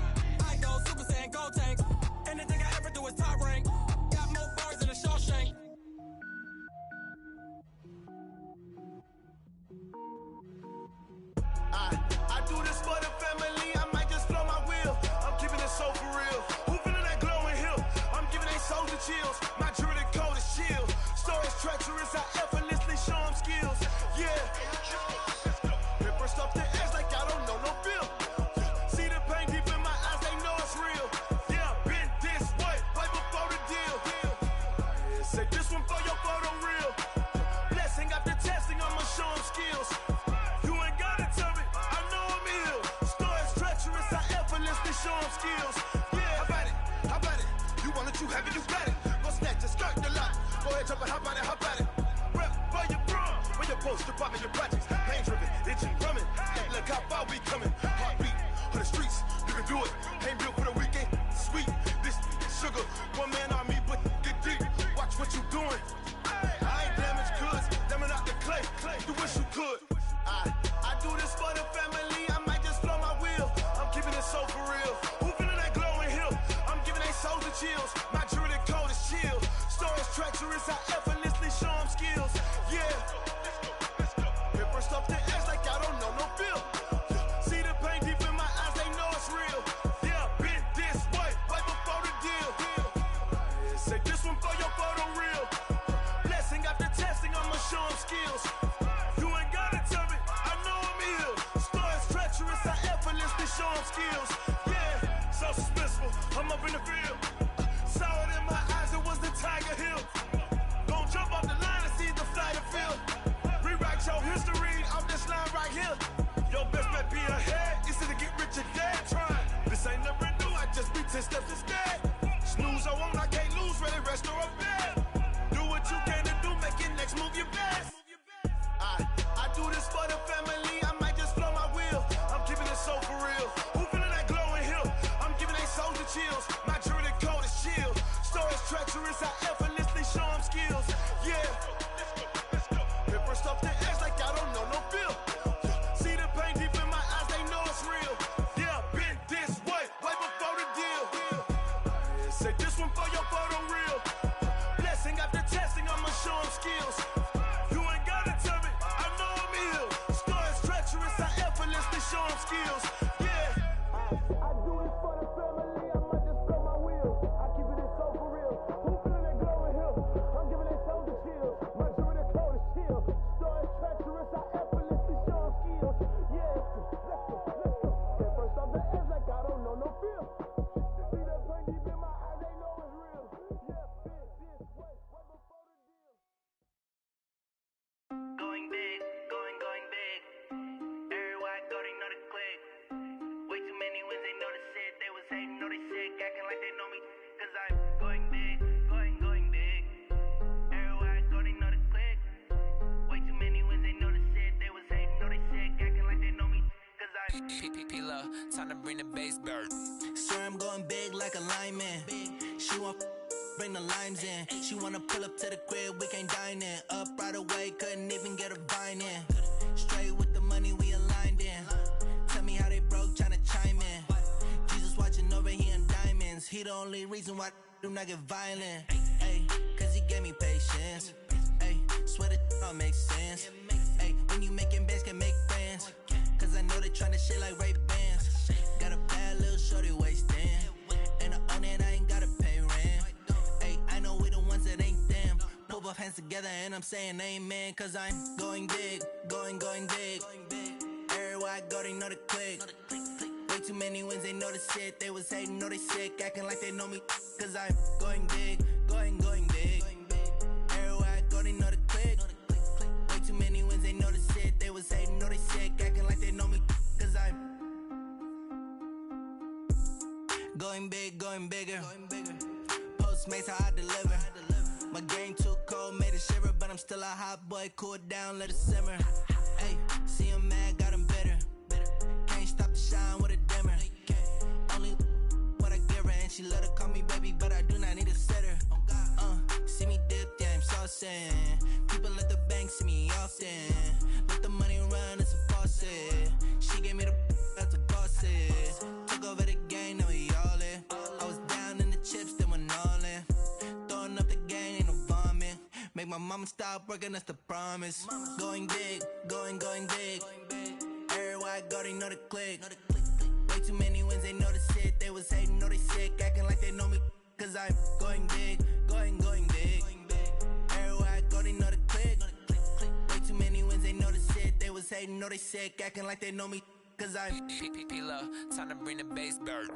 I go Super Saiyan, go tank. Anything I ever do is top rank. Got more bars than a Shawshank. I do this for the family, I might just blow my wheel. I'm keeping it so for real. Who feeling that glowing hill? I'm giving they soldier chills. My jewelry code is chill. Stories treacherous, I effortlessly show them skills. Yeah. Paper stuff to edge like I don't know no bill. See the pain deep in my eyes, they know it's real. Yeah, been this way before the deal. Say this one for your photo real. Blessing after testing, I'ma show them skills. Show them skills. Yeah, how about it? You want it, you have it, you got it. Go snatch it, skirt the lot. Go ahead, jump it, how about it? Rep for your bro. When your poster popping your projects. Pain driven, itching, drumming. Hey, look how far we coming. Heartbeat on the streets, you can do it. Ain't built for the weekend. Sweet, this sugar. One man army, but get deep. Watch what you doing. I ain't damaged goods, damn out the clay. You wish you could. I do this for the family. I might just blow my wheel. I'm keeping it so for real. Who feeling that glowing hill? I'm giving they soldier chills. My jewelry code is chill. Stories treacherous, I effortlessly show them skills. Yeah. Paper stuff to edge like I don't know no bill. See the pain deep in my eyes, they know it's real. Yeah, been this way before the deal. Say this one for your photo real. Blessing after testing, I'ma show them skills. You ain't gotta tell me, I know I'm ill. Stories treacherous, I effortlessly show them skills. Yeah, so suspenseful, I'm up in the field. Saw it in my eyes, it was the Tiger Hill. Gon' jump off the line and see the flight of field. Rewrite your history off this line right here. Your best bet be ahead, it's to get rich or dead trying. This ain't never new, I just be 10 steps instead. Snooze or won't, I can't lose, ready, rest or a bed. Do what you can to do, make your next move your best. I do this for the family, I might just blow my wheel. I'm keeping it so for real. Who feeling that glowing hill? I'm giving they soldier chills. My jewelry code is chill. Stories treacherous, I effortlessly show them skills. Yeah. Paper stuff to edge like I don't know no bill. See the pain deep in my eyes, they know it's real. Yeah, been this way before the deal. Say this one for your photo real. Blessing after testing, I'ma show them skills. You ain't gotta tell me, I know I'm ill. Stories treacherous, I effortlessly show them skills. Yeah. I do this for the family, I might just blow my wheel. I keep it so for real. Who feeling that glowing hill? I'm giving it soldier chills. My jewelry code is chill. Stories treacherous, I effortlessly show them skills. Yeah. Let's go. Get first off the edge like I don't know no feel. See that pain deep in my eyes, they know it's real. Yeah, been this way before the deal. Going big, going big. Everywhere I go, they know the click. Way too many wins, they know the shit. They was hating, know they sick, acting like they know me. Cause I'm going big, going big. Everywhere I go, they know the click. Way too many wins, they know the shit. They was hating, know they sick, acting like they know me. Cause I'm P-P-P-Love, time to bring the bass bird. Swear I'm going big like a lineman. She want bring the limes in. She wanna pull up to the crib, we can't dine in. Up right away, couldn't even get a vine in. Straight with the money, we aligned in. Tell me how they broke, tryna chime in. Jesus watching over here in diamonds. He the only reason why do not get violent. Ay, cause he gave me patience. Ay, swear that all makes sense. Ay, when you making bands, can make friends. Cause I know they tryna shit like Ray-Bans. Got a bad little shorty wasting. And I own it, I ain't gotta pay rent. Ay, I know we the ones that ain't them. Pull both hands together. together and I'm saying amen, cause I'm going big, going big. Everywhere I go, they know the click. Way too many wins, they know the shit. They was hating, know they sick, acting like they know me, cause I'm going big, going big. Everywhere I go, they know the click. Way too many wins, they know the shit. They was hating, know they sick, acting like they know me, cause I'm going big, going bigger. Postmates how I deliver. My game too cold, made it shiver, but I'm still a hot boy. Cool it down, let it simmer. Hey, see him mad, got him bitter. Can't stop the shine with a dimmer. Only what I give her, and she let her call me baby, but I do not need a sitter. See me dip, yeah, I'm saucing. People at the bank see me often. Let the money run, it's a faucet. She gave me the that's a bosses. Took over the game, now we all in. I was down in the chips, then went all in. Throwing up the gang, ain't no vomit. Make my mama stop working, that's the promise. Going big, going big. Everywhere I go, they know the click. Way too many wins, they know the shit. They was hating, know they sick, acting like they know me, cause I'm going big, going big. Everywhere I go, they know the click. Way too many wins, they know the shit. They was hating, know they sick, acting like they know me, cause I'm P-P-P-Love, time to bring the bass bird.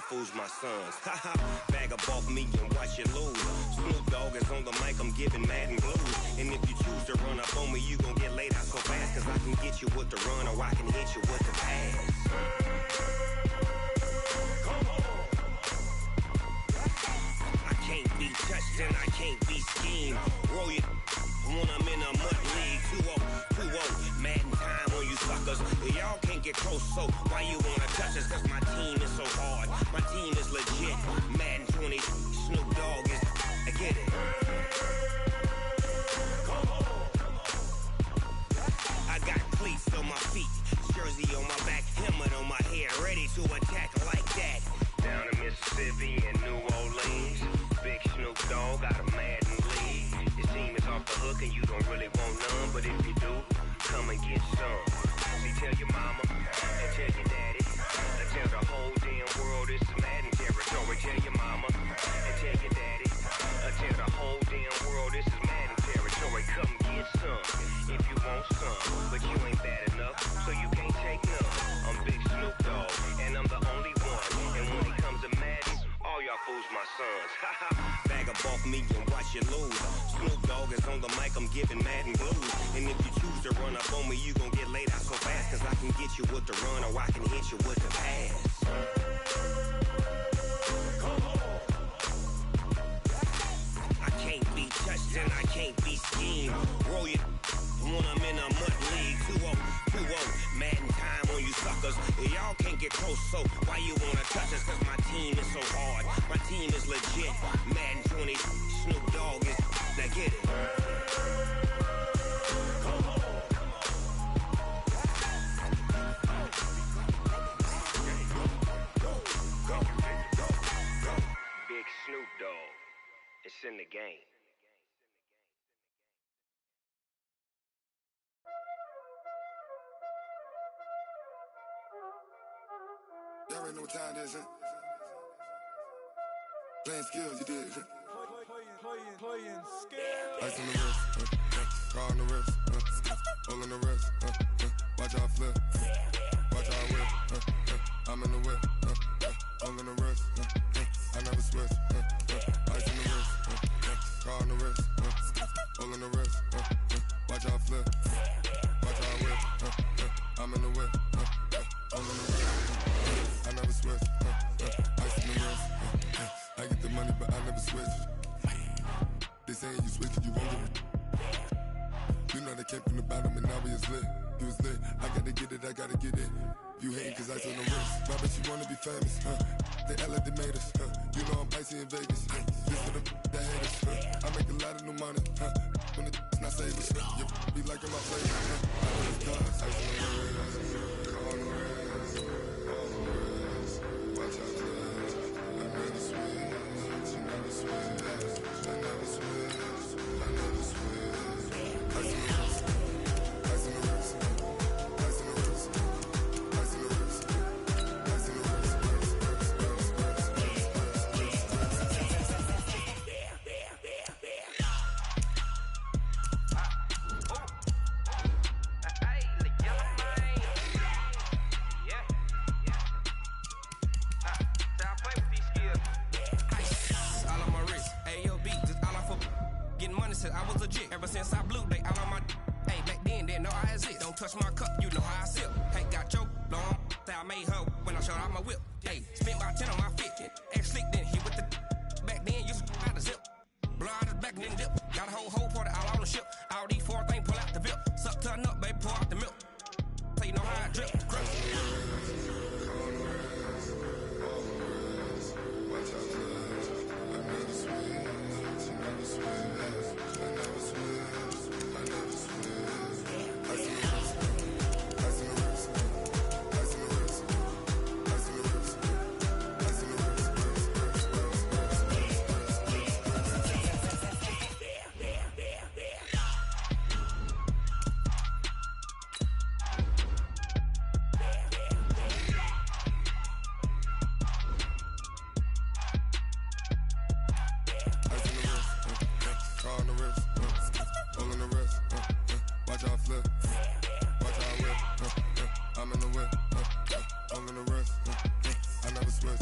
Fools my sons. Haha, bag up off me and watch you lose. Snoop Dogg is on the mic, I'm giving Madden blues. And if you choose to run up on me, you gon' get laid out so fast. Cause I can get you with the run or I can hit you with the pass. Come on. I can't be touched and I can't be schemed. Roll you when I'm in a mud league. 2-0, Madden time on you suckers. Y'all can't get close, so why you wanna touch us? Cause my team is so hard. My team is legit. Madden 20, Snoop Dogg is. I get it. I got cleats on my feet, jersey on my back, helmet on my head, ready to attack like that. Down in Mississippi and New Orleans, big Snoop Dogg got a Madden league. Your team is off the hook and you don't really want none, but if you do, come and get some. See, tell your mama and tell your daddy. Tell the whole damn world this is Madden territory. Tell your mama and tell your daddy. Tell the whole damn world this is Madden territory. Come get some if you want some, but you ain't bad enough, so you can't take none. I'm Big Snoop Dogg, and I'm the only one. And when it comes to Madden, all y'all fools my sons. Bag up off me and watch you lose. Snoop Dogg is on the mic, I'm giving Madden blues. And if you choose to run up on me, you gon' get laid out so fast. Cause I can get you with the run or I can hit you with the pass. I can't be touched and I can't be schemed. Roll you when I'm in a mud league. 2-0, Madden time on you suckers. Y'all can't get close, so why you wanna touch us? Cause my team is so hard. My team is legit. Madden 20, Snoop Dogg is. Now get it. Big Snoop Dogg. It's in the game. Y'all already know what time it is, huh? Playing skills, you did. Playing skills. Ice on the wrist, car on the wrist, hole in the wrist, watch out flip, watch out whip, I'm in the whip, hole in the wrist, I never switch, ice on the wrist, car on the wrist, hole in the wrist, watch out flip, watch out whip, I'm in the whip, hole in the wrist, I never switch, ice on the wrist, I get the money but I never switch. They saying you switch, you won't get it. You know they came from the bottom and now we is lit. You was lit, I gotta get it, I gotta get it. You hating cause I told the wrist. My bitch, you wanna be famous, They Ella, they made us, You know I'm icy in Vegas, This for the that hate us, I make a lot of new money, When it's not savings, You be liking my flavor, I know it's God's. Ice on the wrist, car on the wrist, all the wrist. Watch out, cuz I never switch, you never switch. I never switch, I never switch. Ice on the wrist, ice on the wrist, ice on the wrist, ice on the wrist, ice on the wrist, I was legit ever since I blew they all on my. Hey, back then didn't know I exist. Don't touch my cup, you know how I sip. Hey, got choked, long. I made her when I showed out my whip. Hey, spent about 10 on my fit. Ex-slick then hit with the. Back then used to out the zip. Blow out his back and then dip. Got a whole party all on the ship. All these 4 things pull out the VIP. Suck turn up, baby, pour out the milk. So you know how I drip. Crush. watch out, cuz I never switch, you never switch. I never switch, I never switch. Ice on the wrist, ice on the wrist, ice on the wrist, ice on the wrist, ice on the wrist. Car on the wrist, hole in the wrist, watch out flip, watch out whip, I'm in the whip, hole in the wrist, I never switch.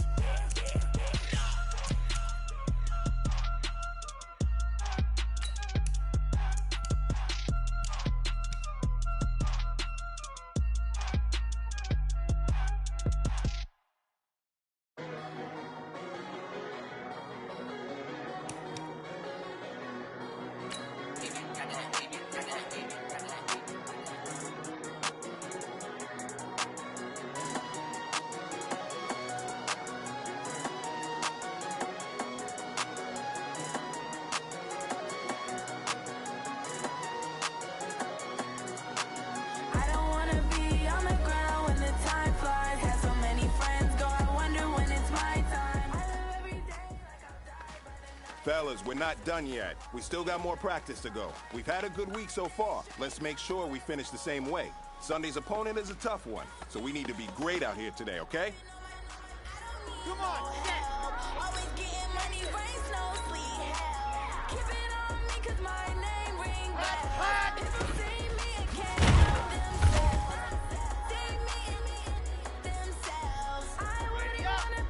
Fellas, we're not done yet. We still got more practice to go. We've had a good week so far. Let's make sure we finish the same way. Sunday's opponent is a tough one, so we need to be great out here today, okay? Come on, Always getting money, rain, snow, sleet. Keep it on me, cause my name ring back. If you see me, it can't help themselves. See me in themselves. I wouldn't wanna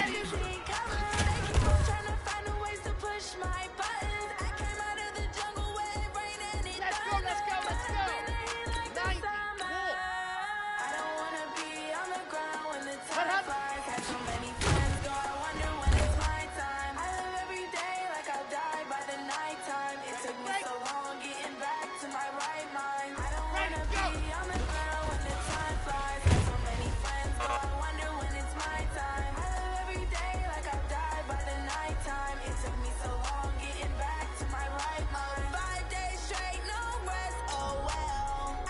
everything colors. They keep on trying to find new ways to push my buttons. I came out of the jungle where it rained and it thundered. Let's go. But I bring the heat like the summer. I don't wanna be on the ground when the time flies. Had so many friends go, I wonder when it's my time. I live every day like I'll die by the nighttime. It took me so long getting back to my right mind. I don't wanna be on the ground when the time flies. Had so many friends go, I wonder when it's my time. I live every day like I'll die by the nighttime. It took me so long getting back to my right mind. 5 days straight, no rest, oh well.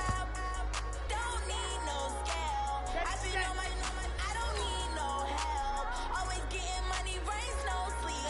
Don't need no scale. I've been on my, I don't need no help. Always getting money, rains, no sleep.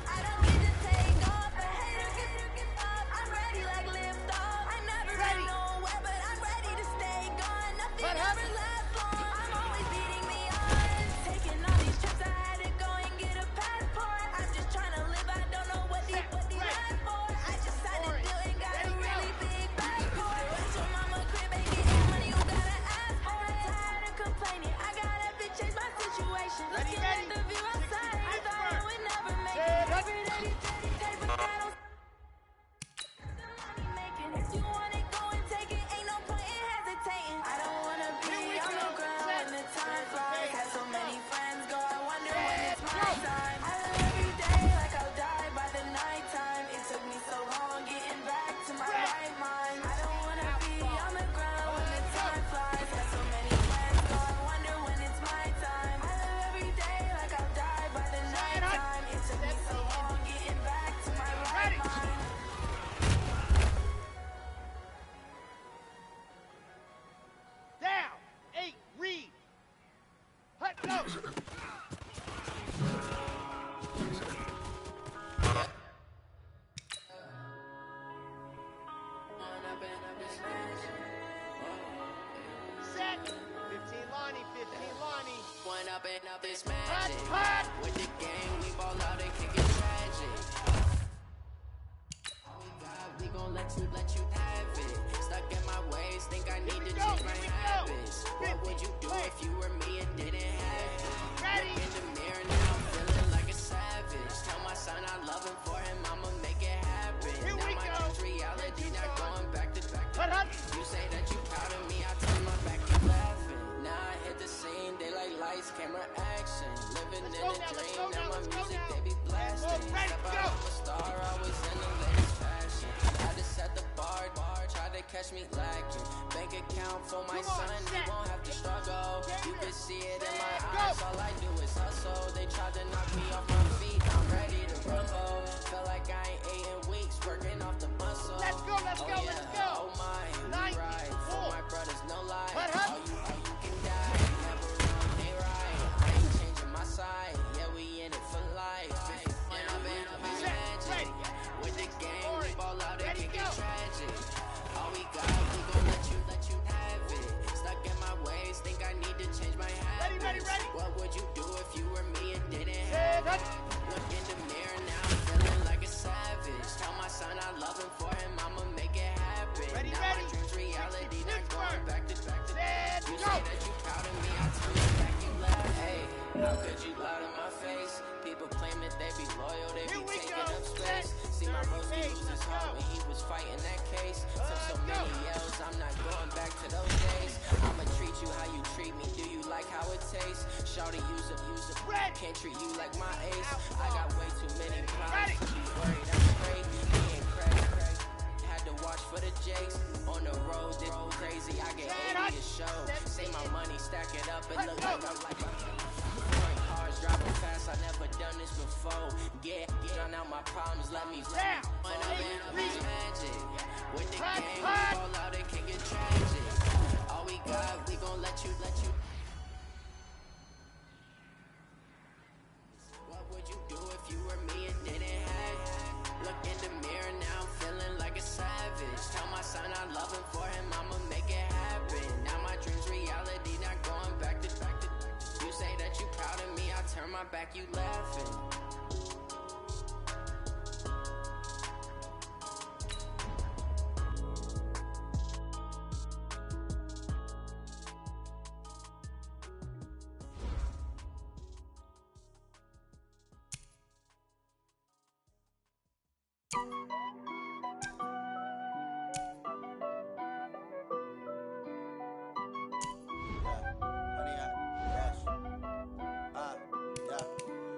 I don't get to take off. A hater get up. I'm ready like lift off. I never been nowhere, but I'm ready to stay gone. Nothing ever lasts long. I'm always beating the odds. Taking all these trips, I had to go and get a passport. I'm just trying to live. I don't know what these last for. I just had to do it. Got a really big passport. Went to mama crib and getting money. You gotta ask for it. Tired of complaining. I gotta change my situation. Looking at the view outside. I thought I would never make it. Every day these dirty tape, but I don't the money making. If you want it, go and take it. Ain't no point in hesitating. I don't wanna be on the ground when the time flies. Had so many friends go, I wonder when it's my time. I live every day like I'll die by the nighttime. It took me so long getting back to my right mind. I don't wanna be on the ground when the time flies. Had so many friends go, I wonder when it's my time. I live every day like I'll die by the nighttime. It took me so long getting back to my right mind. Down. 8. Read. Hut go. Set. 15 Lonnie. 15 Lonnie. One up and up is magic. With the game, we ball out and kick it tragic. Oh God, we gon' let you have it. Stuck in my ways, think I need to change my habits. What would you do if you were me and didn't have it? Look in the mirror now, feeling like a savage. Tell my son I love him, for him I'ma make it happen. Now my dream's reality, not going back to back. You say that you proud of me, I turn my back, you laughing. Now I hit the scene, daylight lights, camera action. Living in a dream, now my music they be blasting. Step out of a star, always in the latest fashion. I just set the bar, try to catch me lacking. Bank account for my son, he won't have to struggle. You can see it in my eyes, all I do is hustle. They tried to knock me off my feet, I'm ready to rumble. Feel like I ain't ate in weeks, working off the muscle. Let's go. Oh my, you right, for my brothers, no lie. All you can die, never wrong, they right. I ain't changing my side, yeah, we in it for life. And I've been magic. With the game, we ball out and kick it tragic. All we got, we gon' let you have it. Stuck in my ways, think I need to change my habits. What would you do if you were me and didn't have it? Look in the mirror now, feeling like a savage. Tell my son I love him, for him I'ma make it happen. Now my dream's reality, not going back to back. You say that you proud of me, I turn my back, you laugh. Hey, how could you lie to my face? People claim that they be loyal, they be taking up space. See my broski lose his heart when he was fighting that case. Took so many L's, I'm not going back to those days. I'ma treat you how you treat me, do you like how it tastes? Shawty, use it, can't treat you like my ace. I got way too many problems to be worried, I'm straight. Me and Craig had to watch for the Jakes. On the road, it's crazy, I get 80 a show. Say my money, stack it up, and look like I'm like foreign cars driving fast, I never done this before. Drown out my problems, let me down. When I'm in a magic. With the game, we ball out and kick it tragic. All we got, we gon' let you. What would you do if you were me and didn't have it? Look in the mirror now, feeling like a savage. Tell my son I love him, for him I'ma make it happen. Now my dream's reality, not going back to back. You say that you proud of me, I turn my back, you laughing.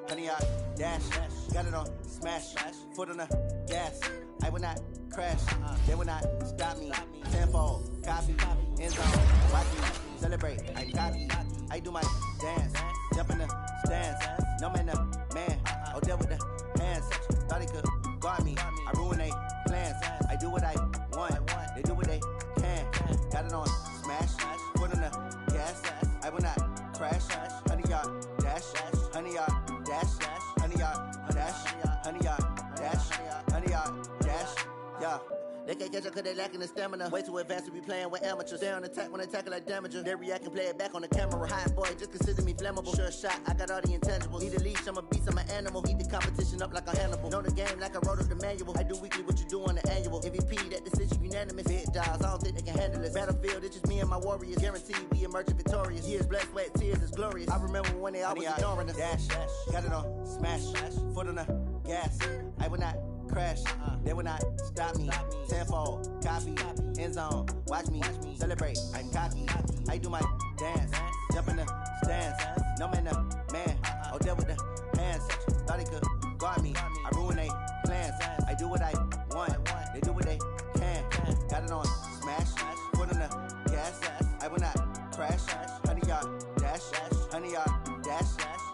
Honey, I dash, got it on smash, foot on the gas. I will not crash, they will not stop me. Tenfold, copy, end zone, watch me celebrate. I copy, I do my dance, jump in the stands. No man, the man, oh deal with the hands. Thought he could guard me, I ruin they plans. I do what I want, they do what they can. Got it on smash, foot on the gas. I will not crash, honey, y'all dash, honey, y'all dash, honey, y'all dash, honey, y'all dash, honey, y'all dash, yeah. They can't catch up cause they lacking the stamina. Way too advanced to be playing with amateurs. Stay on attack when I tackle like damager. They react and play it back on the camera. Hot boy, just consider me flammable. Sure shot, I got all the intangibles. Need a leash, I'm a beast, I'm an animal. Heat the competition up like a Hannibal. Know the game like I wrote up the manual. I do weekly what you do on the annual. MVP, that decision unanimous. Big jobs, I don't think they can handle it. Battlefield, it's just me and my warriors. Guaranteed we emerging victorious. Years, blood, sweat, tears, it's glorious. I remember when they always ignoring us. Dash, got it on smash, foot on the gas. I will not crash, they will not stop me. Tenfold, copy, end zone, watch me celebrate. I'm cocky, I do my dance, jump in the stands. No man, the man, oh deal with the hands. Thought he could guard me, I ruin they plans. I do what I want, they do what they can. Got it on smash, foot on the gas. I will not crash, honey, y'all dash, honey, y'all dash,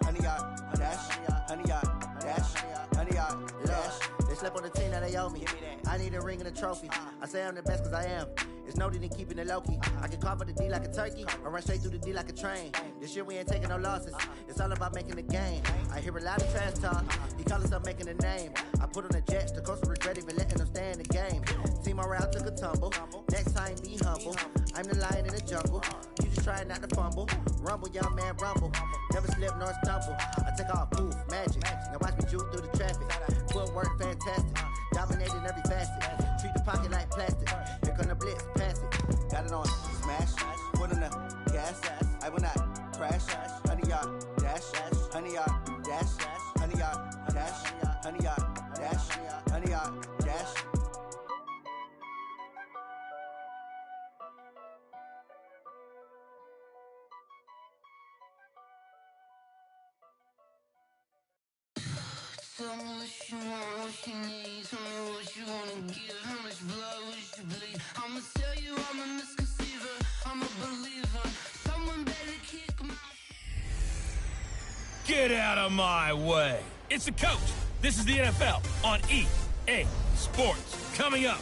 honey, y'all dash, honey, y'all dash, honey, y'all dash. They slept on the team that they owe me. I need a ring and a trophy. I say I'm the best cause I am. It's no need in keeping it low-key. I can carve up the D like a turkey or run straight through the D like a train. This year we ain't taking no losses. It's all about making the game. I hear a lot of trash talk. He call himself making a name. I put on the jets. The coach will regret even letting them stay in the game. Team morale took a tumble. Next time be humble. I'm the lion in the jungle. You just trying not to fumble. Rumble, young man, rumble. Never slip nor stumble. I take off, poof, magic. Now watch me juke through the traffic. Footwork fantastic. Dominating every facet. Treat the pocket like plastic. Here come the blitz, pass it. Got it on smash, foot on the gas. I will not crash. Honey, y'all dash, honey, y'all dash, honey, y'all dash, honey, y'all dash, honey, y'all dash. Tell me what you want, what you need. Tell me what you wanna give. How much blood would you bleed? I'ma tell you I'm a misconceiver. I'm a believer. Someone better kick my... Get out of my way. It's the coach. This is the NFL on EA Sports. Coming up,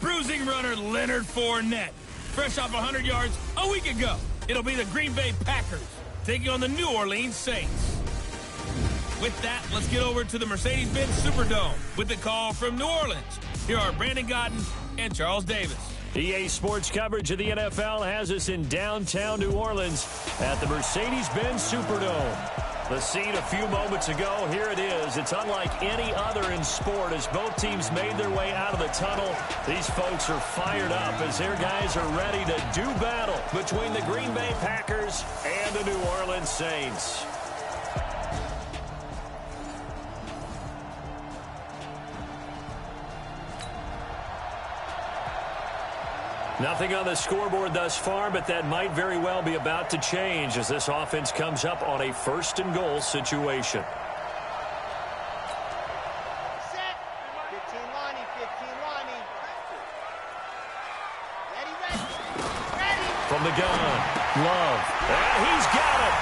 bruising runner Leonard Fournette. Fresh off 100 yards a week ago. It'll be the Green Bay Packers taking on the New Orleans Saints. With that, let's get over to the Mercedes-Benz Superdome with the call from New Orleans. Here are Brandon Godden and Charles Davis. EA Sports coverage of the NFL has us in downtown New Orleans at the Mercedes-Benz Superdome. The scene a few moments ago, here it is. It's unlike any other in sport as both teams made their way out of the tunnel. These folks are fired up as their guys are ready to do battle between the Green Bay Packers and the New Orleans Saints. Nothing on the scoreboard thus far, but that might very well be about to change as this offense comes up on a first-and-goal situation. Set. 15 Lonnie, 15 Lonnie. Ready. From the gun, Love. And he's got it.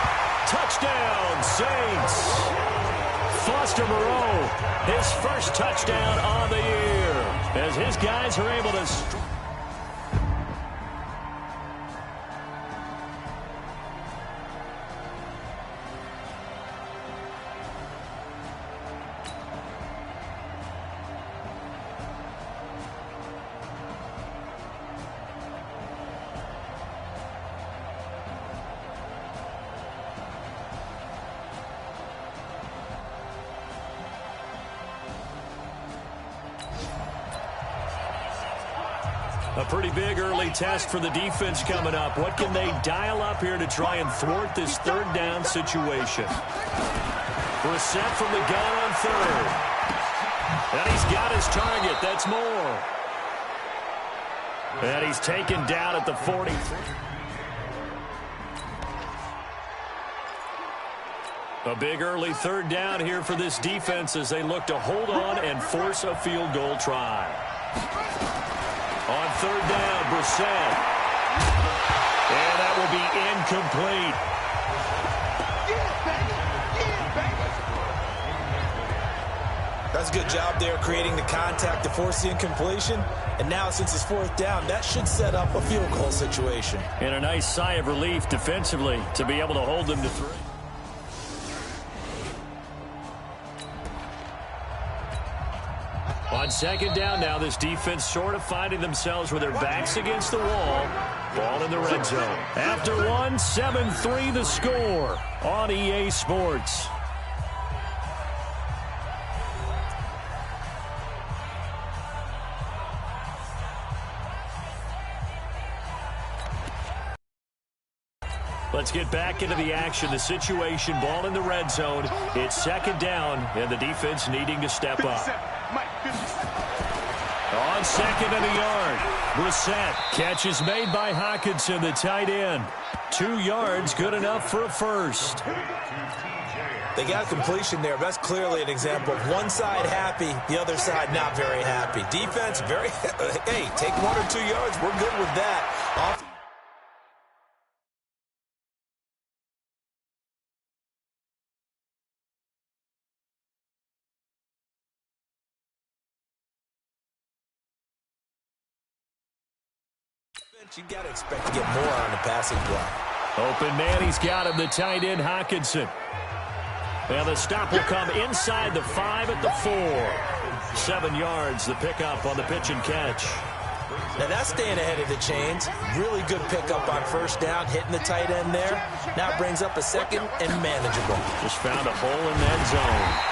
Touchdown, Saints. Foster Moreau, his first touchdown on the year as his guys are able to... A pretty big early test for the defense coming up. What can they dial up here to try and thwart this third down situation? Brissett from the gun on third. And he's got his target. That's more. And he's taken down at the 43. A big early 3rd down here for this defense as they look to hold on and force a field goal try. On 3rd down, Brissett. And that will be incomplete. That's a good job there creating the contact to force the incompletion. And now since it's 4th down, that should set up a field goal situation. And a nice sigh of relief defensively to be able to hold them to 3. On 2nd down now, this defense sort of finding themselves with their backs against the wall. Ball in the red zone. After 1, 7-3 the score on EA Sports. Let's get back into the action. The situation, ball in the red zone. It's 2nd down, and the defense needing to step up. On 2nd and a yard, Brissett. Catch is made by Hockenson, the tight end. 2 yards, good enough for a first. They got a completion there. That's clearly an example of one side happy, the other side not very happy. Defense, very, hey, take 1 or 2 yards. We're good with that. You got to expect to get more on the passing block. Open man, he's got him, the tight end, Hockenson. And the stop will come inside the 5 at the 4. 7 yards, the pickup on the pitch and catch. Now that's staying ahead of the chains. Really good pickup on 1st down, hitting the tight end there. Now it brings up a 2nd and manageable. Just found a hole in that zone.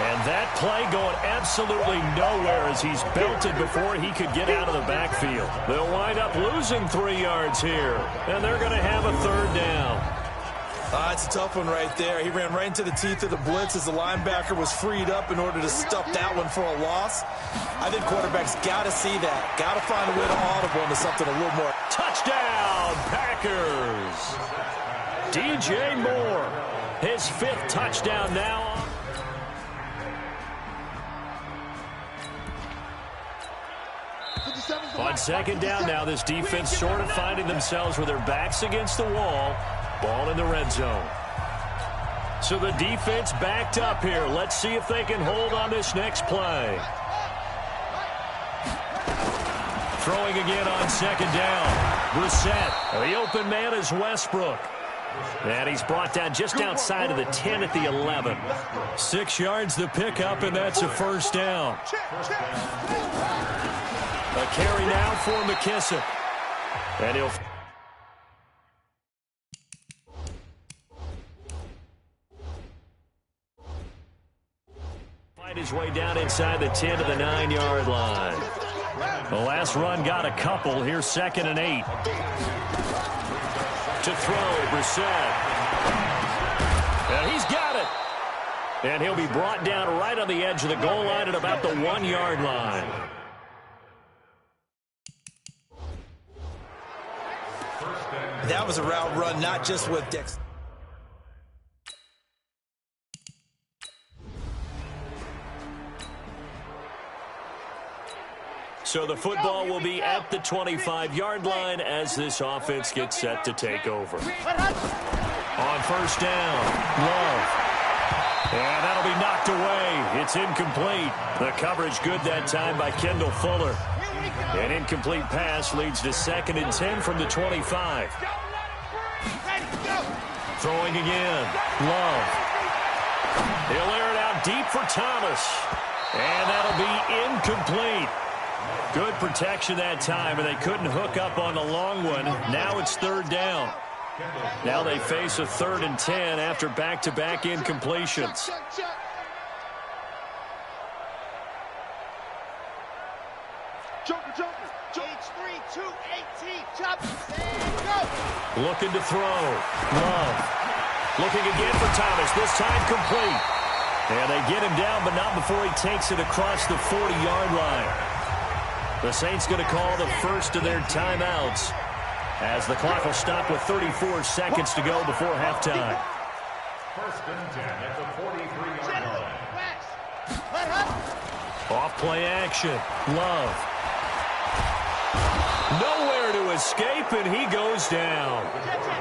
And that play going absolutely nowhere as he's belted before he could get out of the backfield. They'll wind up losing 3 yards here, and they're going to have a 3rd down. It's a tough one right there. He ran right into the teeth of the blitz as the linebacker was freed up in order to stuff that one for a loss. I think quarterbacks got to see that. Got to find a way to audible into something a little more. Touchdown, Packers! DJ Moore, his 5th touchdown now. On 2nd down now, this defense sort of finding themselves with their backs against the wall. Ball in the red zone. So the defense backed up here. Let's see if they can hold on this next play. Throwing again on 2nd down. Brissett. The open man is Westbrook. And he's brought down just outside of the 10 at the 11. 6 yards the pickup, and that's a 1st down. A carry now for McKissick. And he'll find his way down inside the 10 to the 9-yard line. The last run got a couple. Here's 2nd and 8. To throw, Brissett. And he's got it. And he'll be brought down right on the edge of the goal line at about the 1-yard line. That was a route run, not just with Dix. So the football will be at the 25-yard line as this offense gets set to take over. On 1st down, Love. And that'll be knocked away. It's incomplete. The coverage good that time by Kendall Fuller. An incomplete pass leads to 2nd and 10 from the 25. Throwing again. Love. He'll air it out deep for Thomas. And that'll be incomplete. Good protection that time, and they couldn't hook up on the long one. Now it's 3rd down. Now they face a 3rd and 10 after back-to-back incompletions. Looking to throw. Love. Looking again for Thomas. This time complete. And they get him down, but not before he takes it across the 40-yard line. The Saints going to call the first of their timeouts as the clock will stop with 34 seconds to go before halftime. First and 10 at the 43-yard line. Off-play action. Love. Nowhere to escape, and he goes down.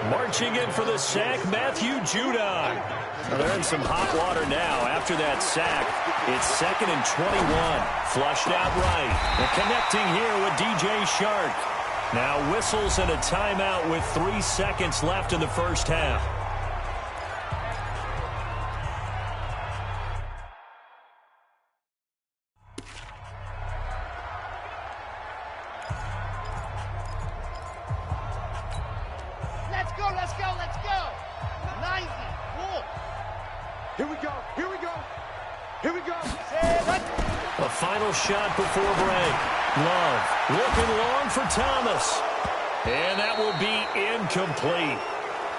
Marching in for the sack, Matthew Judon. Well, they're in some hot water now. After that sack, it's 2nd and 21. Flushed out right. And connecting here with DJ Shark. Now whistles and a timeout with 3 seconds left in the first half. Let's go. 90. Cool. Here we go. A final shot before break. Love looking long for Thomas. And that will be incomplete.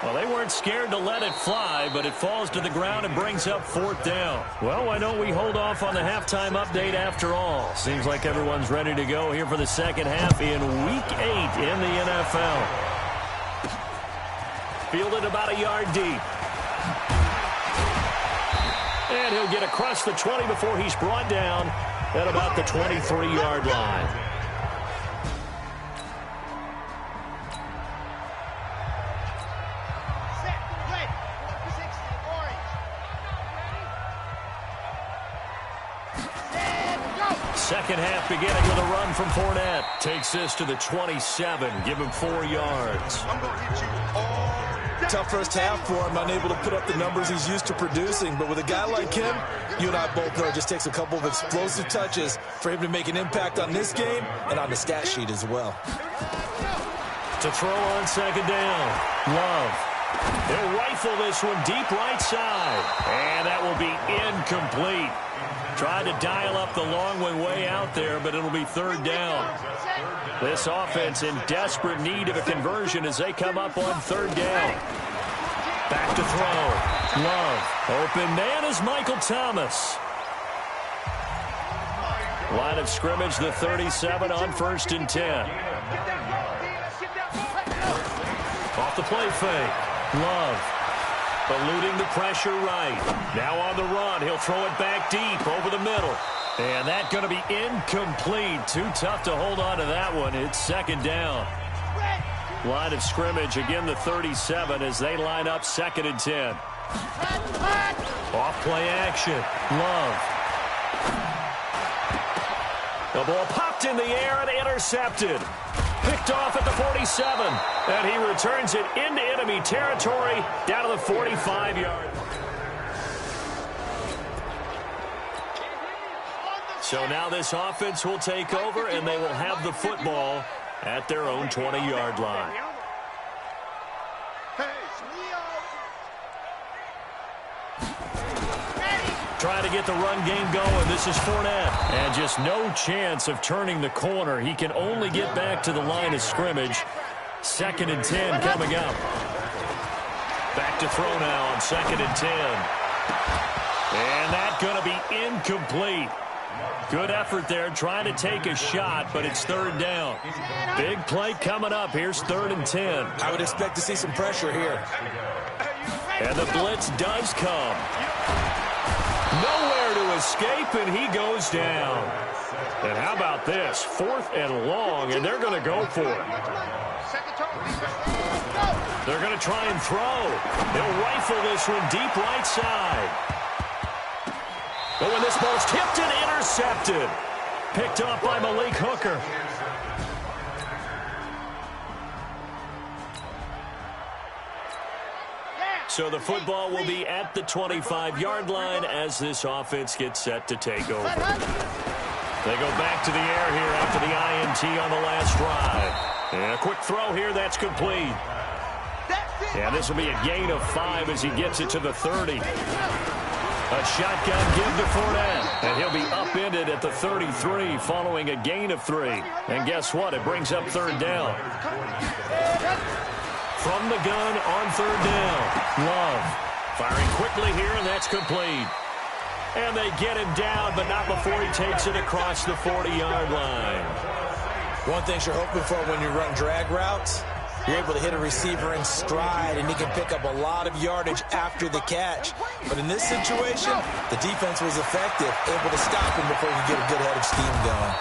Well, they weren't scared to let it fly, but it falls to the ground and brings up 4th down. Well, why don't we hold off on the halftime update after all? Seems like everyone's ready to go here for the second half in Week 8 in the NFL. Fielded about a yard deep. And he'll get across the 20 before he's brought down at about the 23-yard line. Second half beginning with a run from Fournette. Takes this to the 27. Give him 4 yards. Tough first half for him, unable to put up the numbers he's used to producing. But with a guy like him, you and I both know it just takes a couple of explosive touches for him to make an impact on this game and on the stat sheet as well. To throw on second down. Love. They'll rifle this one deep right side. And that will be incomplete. Tried to dial up the long one way out there, but it'll be 3rd down. This offense in desperate need of a conversion as they come up on 3rd down. Back to throw. Love. Open man is Michael Thomas. Line of scrimmage, the 37 on 1st and 10. Off the play fake. Love. Eluding the pressure right. Now on the run. He'll throw it back deep over the middle. And that's going to be incomplete. Too tough to hold on to that one. It's 2nd down. Line of scrimmage, again the 37 as they line up 2nd and 10. Off play action. Love. The ball popped in the air and intercepted. Picked off at the 47. And he returns it into enemy territory down to the 45-yard. So now this offense will take over, and they will have the football at their own 20-yard line. Trying to get the run game going. This is Fournette. And just no chance of turning the corner. He can only get back to the line of scrimmage. 2nd and 10 coming up. Back to throw now on 2nd and 10. And that's going to be incomplete. Good effort there trying to take a shot, but it's 3rd down. Big play coming up. Here's 3rd and 10. I would expect to see some pressure here. And the blitz does come. Nowhere to escape, and he goes down. And how about this? 4th and long, and they're going to go for it. They're going to try and throw. They'll rifle this one deep right side. But when this ball's tipped and intercepted. Picked up by Malik Hooker. So the football will be at the 25-yard line as this offense gets set to take over. They go back to the air here after the INT on the last drive. And a quick throw here, that's complete. And this will be a gain of 5 as he gets it to the 30. A shotgun give to Fournette. And he'll be upended at the 33 following a gain of 3. And guess what? It brings up 3rd down. From the gun on 3rd down. Love firing quickly here, and that's complete. And they get him down, but not before he takes it across the 40-yard line. One thing you're hoping for when you run drag routes, you're able to hit a receiver in stride, and he can pick up a lot of yardage after the catch. But in this situation, the defense was effective, able to stop him before he could get a good head of steam going.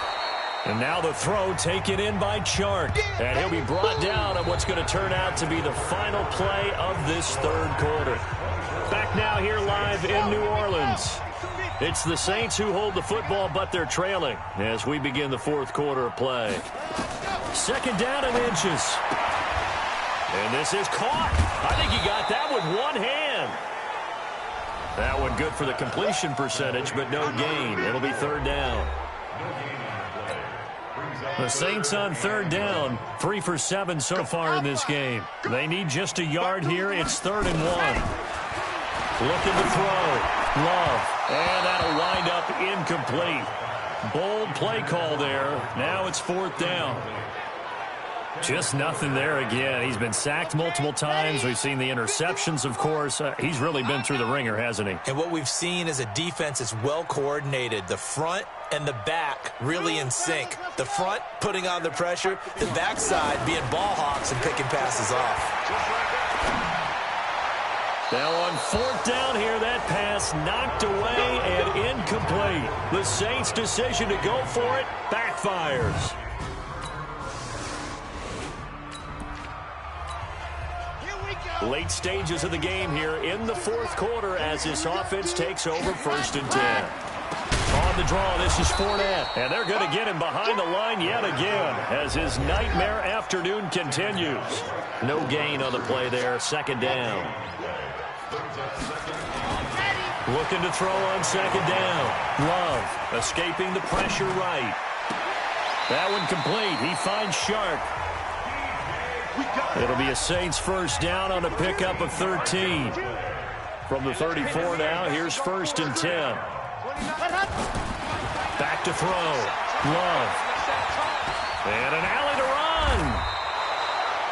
And now the throw taken in by Chark. And he'll be brought down on what's going to turn out to be the final play of this third quarter. Back now here live in New Orleans. It's the Saints who hold the football, but they're trailing as we begin the fourth quarter of play. Second down and inches. And this is caught. I think he got that with one hand. That one good for the completion percentage, but no gain. It'll be third down. The Saints on third down, 3 for 7 so far in this game. They need just a yard here. It's 3rd and 1. Looking to throw. Love. And that'll wind up incomplete. Bold play call there. Now it's 4th down. Just nothing there again. He's been sacked multiple times. We've seen the interceptions, of course. He's really been through the ringer, hasn't he? And what we've seen is a defense that's well coordinated. The front and the back really in sync. The front putting on the pressure, the backside being ball hawks and picking passes off. Now on 4th down here, that pass knocked away and incomplete. The Saints' decision to go for it backfires. Late stages of the game here in the fourth quarter as this offense takes over 1st and 10. On the draw, this is Fournette. And they're going to get him behind the line yet again as his nightmare afternoon continues. No gain on the play there, 2nd down. Looking to throw on 2nd down. Love escaping the pressure right. That one complete. He finds Shark. It'll be a Saints first down on a pickup of 13. From the 34 now, here's 1st and 10. Back to throw. Love. And an alley to run.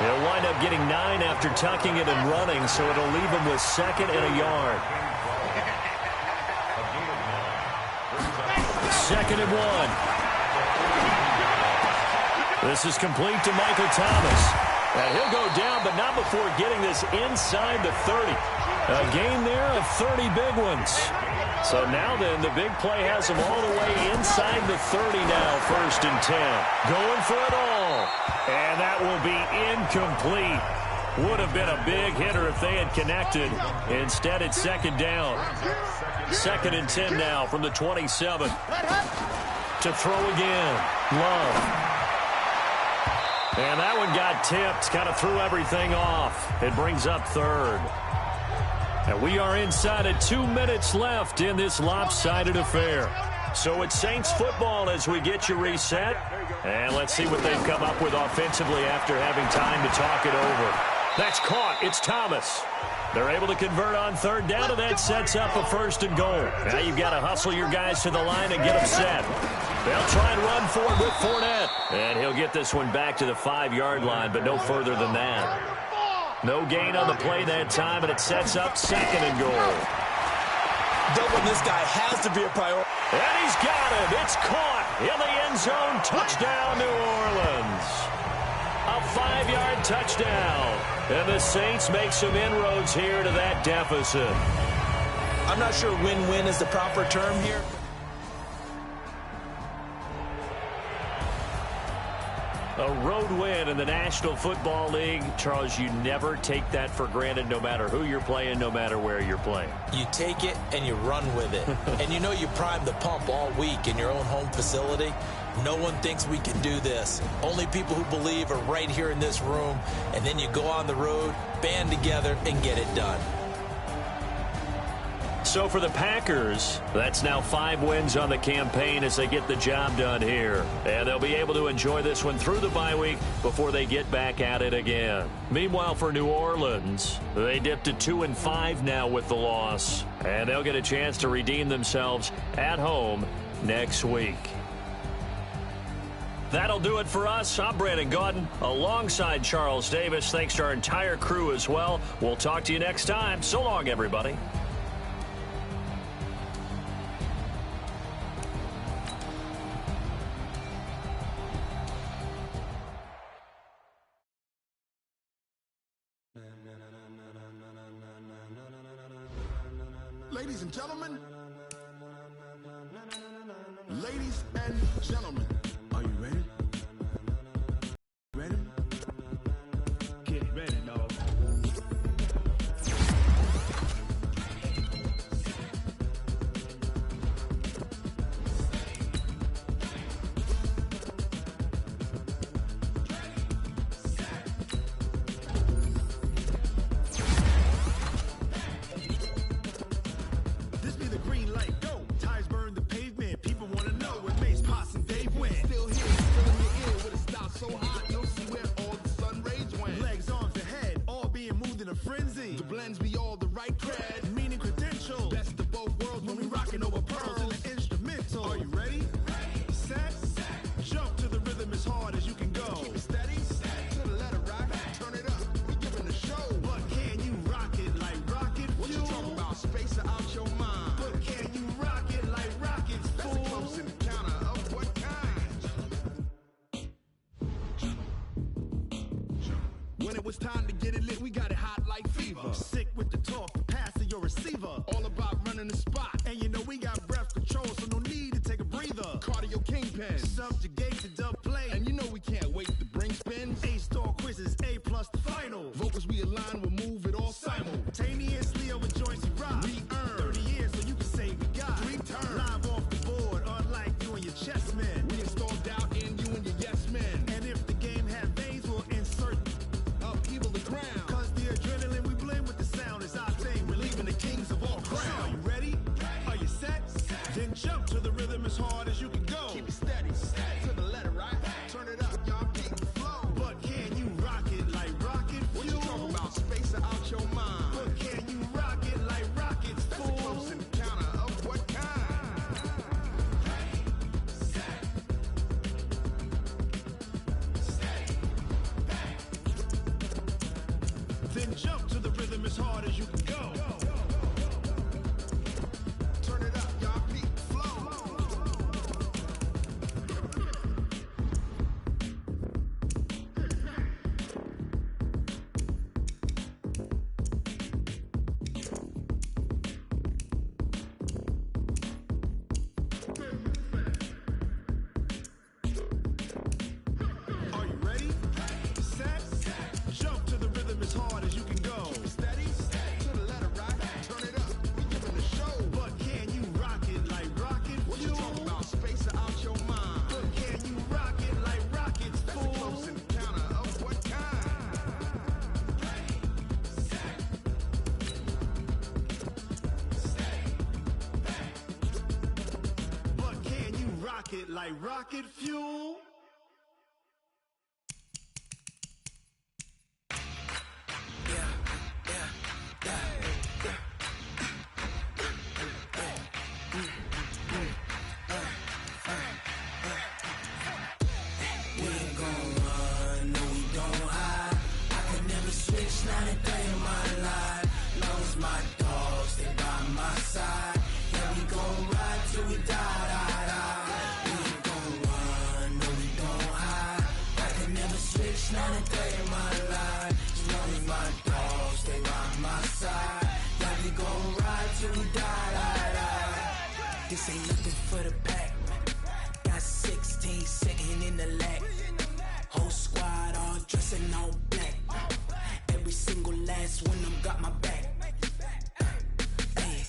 He'll wind up getting 9 after tucking it and running, so it'll leave him with 2nd and a yard. 2nd and 1. This is complete to Michael Thomas. And he'll go down, but not before getting this inside the 30. A gain there of 30 big ones. So now then, the big play has him all the way inside the 30 now, 1st and 10. Going for it all. And that will be incomplete. Would have been a big hitter if they had connected. Instead, it's 2nd down. 2nd and 10 now from the 27. To throw again. Love. And that one got tipped, kind of threw everything off. It brings up 3rd. And we are inside of 2 minutes left in this lopsided affair. So it's Saints football as we get you reset. And let's see what they've come up with offensively after having time to talk it over. That's caught. It's Thomas. They're able to convert on 3rd down, and that sets up a 1st and goal. Now you've got to hustle your guys to the line and get them set. They'll try and run forward with Fournette. And he'll get this one back to the 5-yard line, but no further than that. No gain on the play that time, and it sets up 2nd and goal. Doubling this guy has to be a priority. And he's got it. It's caught in the end zone. Touchdown, New Orleans. A 5-yard touchdown. And the Saints make some inroads here to that deficit. I'm not sure win-win is the proper term here. A road win in the National Football League. Charles, you never take that for granted no matter who you're playing, no matter where you're playing. You take it and you run with it. And you know you primed the pump all week in your own home facility. No one thinks we can do this. Only people who believe are right here in this room. And then you go on the road, band together, and get it done. So for the Packers, that's now 5 wins on the campaign as they get the job done here. And they'll be able to enjoy this one through the bye week before they get back at it again. Meanwhile, for New Orleans, they dipped to 2-5 now with the loss. And they'll get a chance to redeem themselves at home next week. That'll do it for us. I'm Brandon Gaudin alongside Charles Davis. Thanks to our entire crew as well. We'll talk to you next time. So long, everybody. Ladies and gentlemen. Ladies and gentlemen. Are you ready? Ready? Get ready, dog. This be the green light, go. Tires burn the pavement. People want to know where Mace, Potts, and Dave went. Still here, still in your ear with a style so hot, you'll see where all the sun rays went. Legs, arms, and head, all being moved in a frenzy. The blends be all the right cred. Meaning credentials. Best of both worlds When we rockin' over pearls in the instrumental. Are you ready? Set, jump to the rhythm as hard as you can go. Keep it steady, to the letter right. Turn it up, we giving the show. But can you rock it like rocket What fuel? you talking about? Space out your mind. But can you rock it like rockets, That's fool? a close encounter of what kind? When it was time to get it lit, we got it hot like fever. Sick with the talk, pass to your receiver. All about running the spot. And you know we got breath control, so no need to take a breather. Cardio kingpin. Subjugate to dub play. And you know we can't wait to bring spins. A-star quizzes, A+ the final. Vocals we align, we'll move it all Simultaneously over joints we rock. We earn 30 years so you can say we got 3 turns. Live off the board, unlike you and your chess men. We install doubt in you and your yes men. And if the game had veins, we'll insert Upheaval the crown. Cause the adrenaline we blend with the sound is our thing. We're leaving the kings of all crowns. So are you ready? Are you set? Then jump to the rhythm as hard as you can go. Keep it steady, to the letter right. Turn it up, y'all keep the flow. But can you rock it like rocket fuel? What you talking about? Space out your mind. But can you rock it like rockets, That's a fool? close encounter of what kind? Then jump to the rhythm as hard as you can go. Turn it up, y'all keep the flow. Are you ready? Set, jump to the rhythm as hard as you can go. Keep it steady, to the letter right. Turn it up, we giving the show. But can you rock it like rocket What you fuel? talking about? Space out your mind. But can you rock it like rockets, That's a fool? close encounter of what kind? But can you rock it like rocket fuel? We ain't gon' run, no we don't hide. I could never switch, not a day in my life. Long as my dogs, they by my side. Yeah, we gon' ride till we die, die, die. We ain't gon' run, no we don't hide. I could never switch, not a day in my life. As long as my dogs, they by my side. Yeah, we gon' ride till we die, die, die. This ain't nothing for the pack. Got 16 sitting in the lag. Whole squad all dressing all black. Every single last one of them got my back. Hey,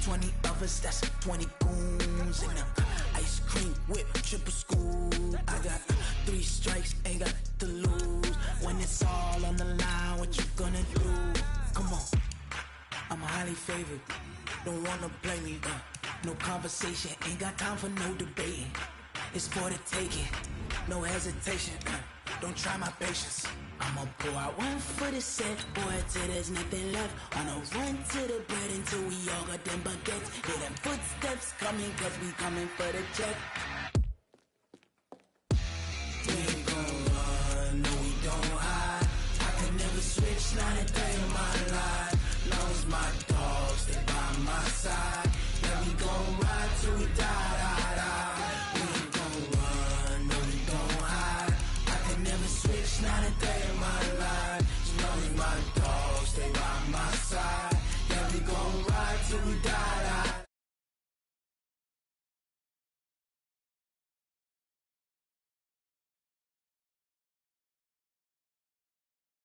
20 of us, that's 20 goons. And ice cream whip, triple scoop. I got 3 strikes, ain't got to lose. When it's all on the line, what you gonna do? Come on, I'm highly favored. Don't wanna blame me, no conversation, ain't got time for no debating. It's for the taking, no hesitation. Don't try my patience. I'ma pull out one foot of set, boy, till there's nothing left. On a run to the bread until we all got them baguettes. Hear them footsteps coming, cause we coming for the check.